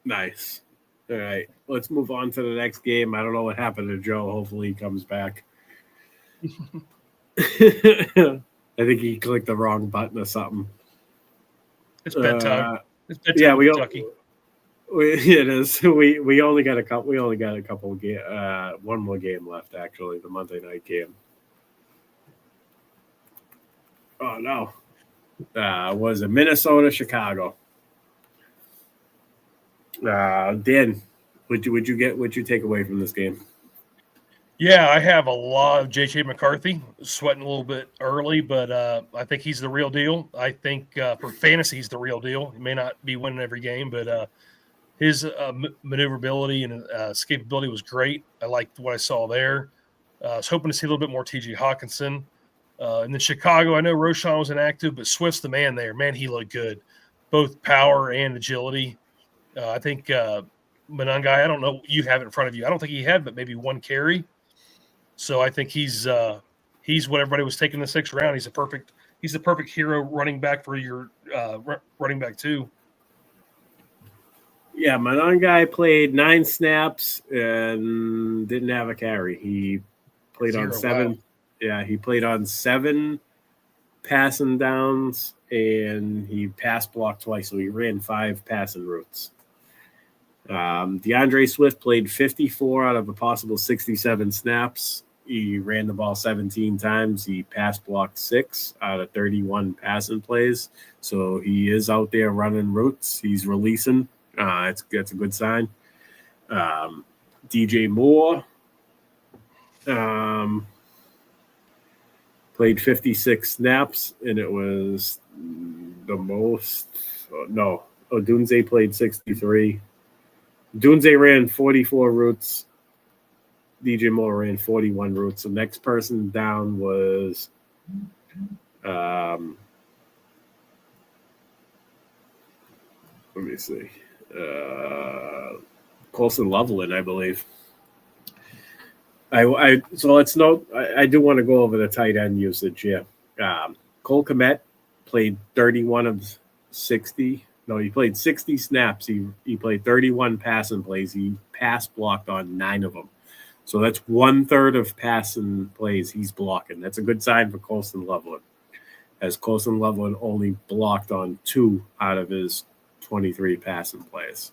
Nice. All right, let's move on to the next game. I don't know what happened to Joe. Hopefully he comes back. I think he clicked the wrong button or something. It's bedtime. Yeah, Kentucky. It is. We only got a couple. One more game left, actually, the Monday night game. Oh no, was it Minnesota, Chicago? Dan, would you take away from this game? Yeah, I have a lot of J.J. McCarthy, sweating a little bit early, but I think he's the real deal. I think for fantasy, he's the real deal. He may not be winning every game, but his maneuverability and escapability was great. I liked what I saw there. I was hoping to see a little bit more T.J. Hawkinson. And then Chicago, I know Roschon was inactive, but Swift's the man there. Man, he looked good, both power and agility. I think Monangai, I don't know, you have it in front of you. I don't think he had, but maybe one carry. So I think he's what everybody was taking the sixth round. He's the perfect hero running back for your running back too. Yeah, Monangai played 9 snaps and didn't have a carry. He played on 7. Wow. Yeah, he played on 7 passing downs, and he pass blocked twice, so he ran 5 passing routes. DeAndre Swift played 54 out of a possible 67 snaps. He ran the ball 17 times. He pass blocked 6 out of 31 passing plays. So he is out there running routes. He's releasing. That's a good sign. DJ Moore played 56 snaps, and it was the most. No, Odunze played 63. Dunze ran 44 routes. DJ Moore ran 41 routes. The next person down was let me see. Colson Loveland, I believe. So let's note, I do want to go over the tight end usage here. Cole Kmet played 31 of 60. No, he played 60 snaps. He played 31 passing plays. He pass blocked on 9 of them. So that's 1/3 of passing plays he's blocking. That's a good sign for Colson Loveland, as Colson Loveland only blocked on 2 out of his 23 passing plays.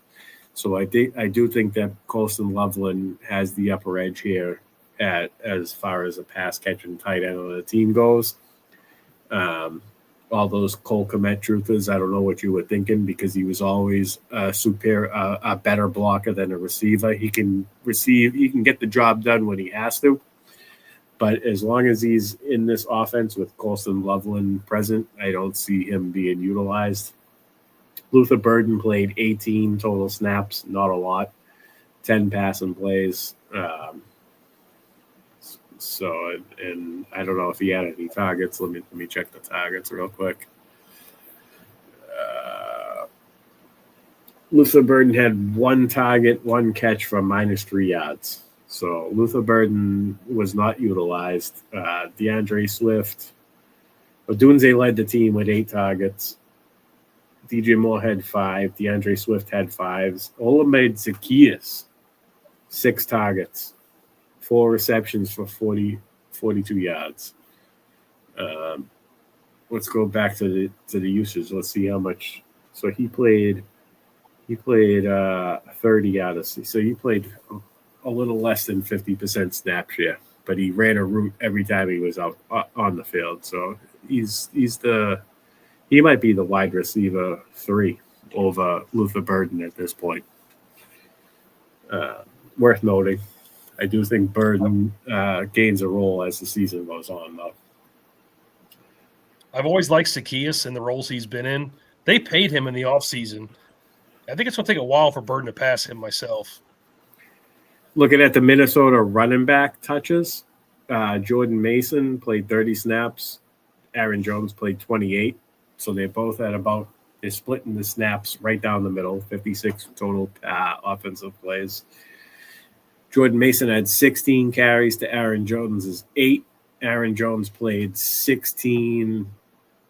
So I do think that Colson Loveland has the upper edge here as far as a pass catching tight end on the team goes. All those Cole Kmet truthers, I don't know what you were thinking, because he was always a better blocker than a receiver. He can get the job done when he has to. But as long as he's in this offense with Colson Loveland present, I don't see him being utilized. Luther Burden played 18 total snaps, not a lot, 10 passing plays. And I don't know if he had any targets. Let me check the targets real quick. Luther Burden had 1 target, 1 catch for -3 yards. So Luther Burden was not utilized. DeAndre Swift, Odunze led the team with 8 targets. DJ Moore had 5. DeAndre Swift had 5s. Olamide Zaccheaus, 6 targets, 4 receptions for 42 yards. Let's go back to the usage. Let's see how much. So he played 30 out of. So he played a little less than 50% snap share, but he ran a route every time he was out on the field. So he might be the wide receiver 3 over Luther Burden at this point. Worth noting. I do think Burden gains a role as the season goes on, though. I've always liked Zacchaeus and the roles he's been in. They paid him in the offseason. I think it's going to take a while for Burden to pass him myself. Looking at the Minnesota running back touches, Jordan Mason played 30 snaps. Aaron Jones played 28. So they both had they're splitting the snaps right down the middle, 56 total offensive plays. Jordan Mason had 16 carries to Aaron Jones's 8. Aaron Jones played 16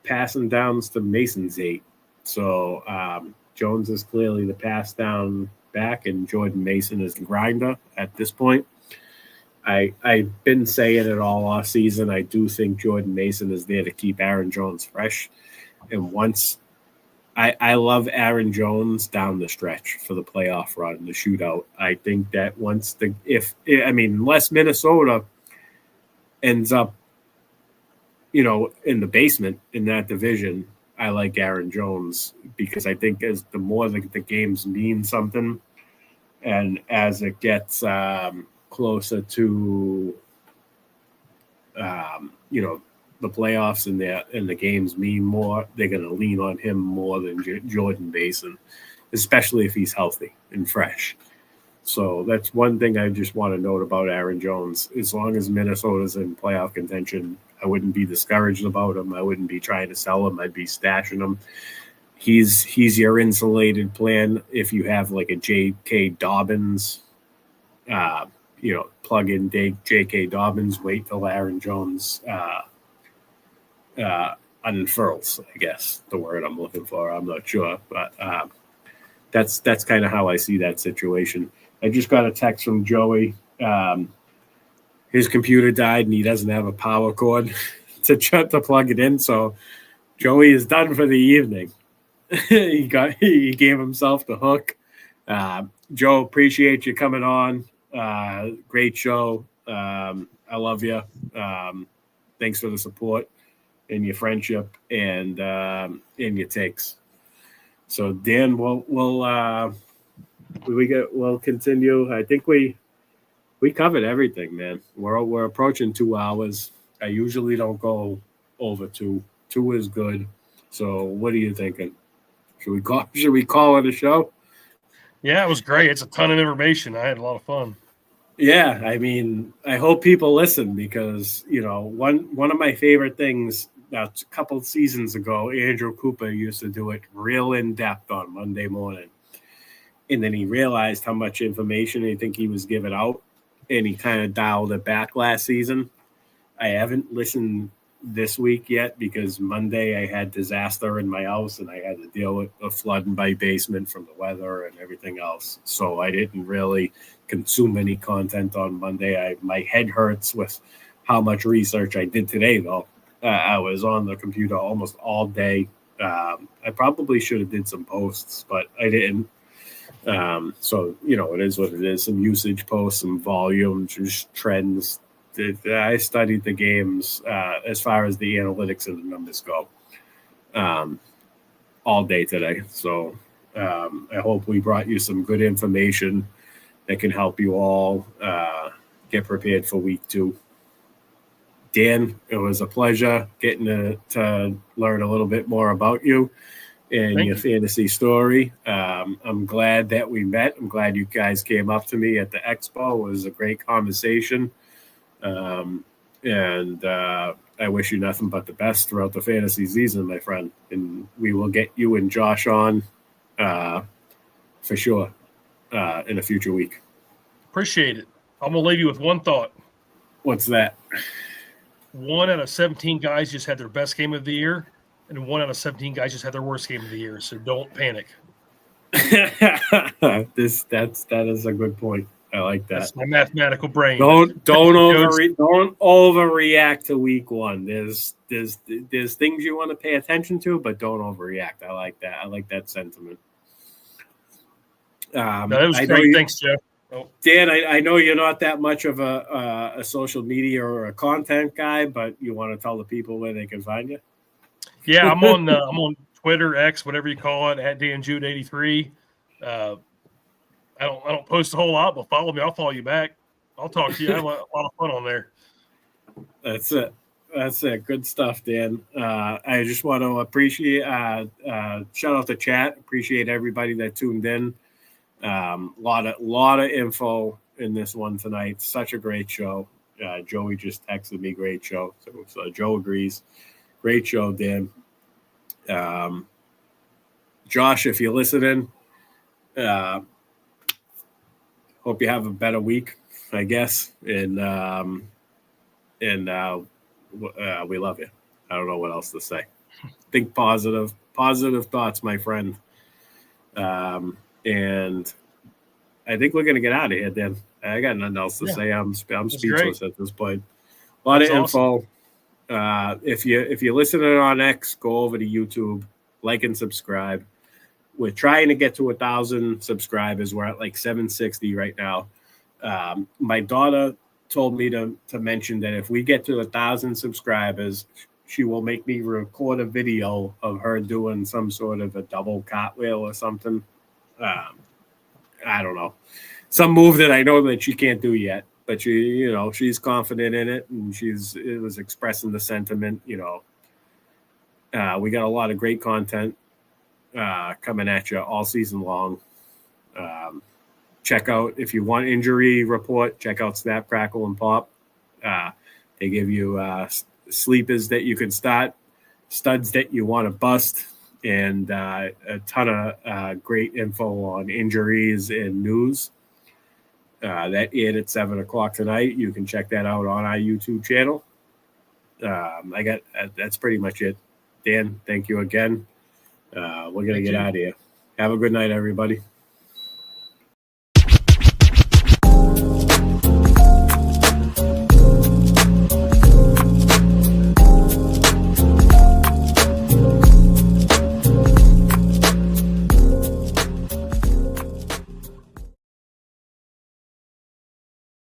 passing downs to Mason's 8. So Jones is clearly the pass down back, and Jordan Mason is the grinder at this point. I've been saying it all off season. I do think Jordan Mason is there to keep Aaron Jones fresh. And once I love Aaron Jones down the stretch for the playoff run, the shootout. I think that unless Minnesota ends up, in the basement in that division, I like Aaron Jones because I think as the more the games mean something, and as it gets closer to, the playoffs and the games mean more, they're going to lean on him more than Jordan Mason, especially if he's healthy and fresh. So that's one thing I just want to note about Aaron Jones. As long as Minnesota's in playoff contention, I wouldn't be discouraged about him. I wouldn't be trying to sell him. I'd be stashing him. He's your insulated plan if you have like a J.K. Dobbins, plug in J.K. Dobbins, wait till Aaron Jones unfurls, I guess the word I'm looking for. I'm not sure, but that's kind of how I see that situation. I just got a text from Joey. His computer died and he doesn't have a power cord to plug it in. So Joey is done for the evening. he gave himself the hook. Joe, appreciate you coming on. Great show. I love you. Thanks for the support and your friendship and your takes. So Dan, we'll continue. I think we covered everything, man. We're approaching 2 hours. I usually don't go over 2. 2 is good. So what are you thinking? Should we call it a show? Yeah, it was great. It's a ton of information. I had a lot of fun. Yeah, I mean, I hope people listen because, one of my favorite things a couple seasons ago, Andrew Cooper used to do it real in depth on Monday morning. And then he realized how much information he think he was giving out, and he kind of dialed it back last season. I haven't listened this week yet because Monday I had disaster in my house and I had to deal with a flood in my basement from the weather and everything else. So I didn't really consume any content on Monday. My head hurts with how much research I did today, though. I was on the computer almost all day. I probably should have did some posts, but I didn't. So, it is what it is. Some usage posts, some volume, just trends. I studied the games as far as the analytics and the numbers go all day today. So I hope we brought you some good information that can help you all get prepared for week 2. Dan, it was a pleasure getting to learn a little bit more about you and your fantasy story. I'm glad that we met. I'm glad you guys came up to me at the expo. It was a great conversation. And I wish you nothing but the best throughout the fantasy season, my friend. And we will get you and Josh on for sure in a future week. Appreciate it. I'm going to leave you with one thought. What's that? 1 out of 17 guys just had their best game of the year, and 1 out of 17 guys just had their worst game of the year. So don't panic. That is a good point. I like that. That's my mathematical brain. Don't overreact to week 1. There's things you want to pay attention to, but don't overreact. I like that. I like that sentiment. No, that was great. Thanks, Jeff. Oh, Dan, I know you're not that much of a social media or a content guy, but you want to tell the people where they can find you? yeah, I'm on Twitter, X, whatever you call it, at DanJewett83. I don't post a whole lot, but follow me. I'll follow you back. I'll talk to you. I have a lot of fun on there. That's it. That's it. Good stuff, Dan. I just want to appreciate, shout out to chat. Appreciate everybody that tuned in. Lot of info in this one tonight. Such a great show. Joey just texted me, great show. So Joe agrees. Great show, Dan. Josh, if you're listening, hope you have a better week, I guess. And we love you. I don't know what else to say. Think positive thoughts, my friend. And I think we're going to get out of here, Dan. I got nothing else to say. I'm speechless at this point. A lot of info. Awesome. If you're listening on X, go over to YouTube, like and subscribe. We're trying to get to 1,000 subscribers. We're at like 760 right now. My daughter told me to mention that if we get to 1,000 subscribers, she will make me record a video of her doing some sort of a double cartwheel or something. I don't know. Some move that I know that she can't do yet, but she's confident in it, and it was expressing the sentiment. We got a lot of great content coming at you all season long. Check out, if you want injury report, check out Snap, Crackle, and Pop. They give you sleepers that you can start, studs that you want to bust, and a ton of great info on injuries and news. That aired at 7 o'clock tonight. You can check that out on our YouTube channel. That's pretty much it. Dan, thank you again. We're going to get out of here. Have a good night, everybody.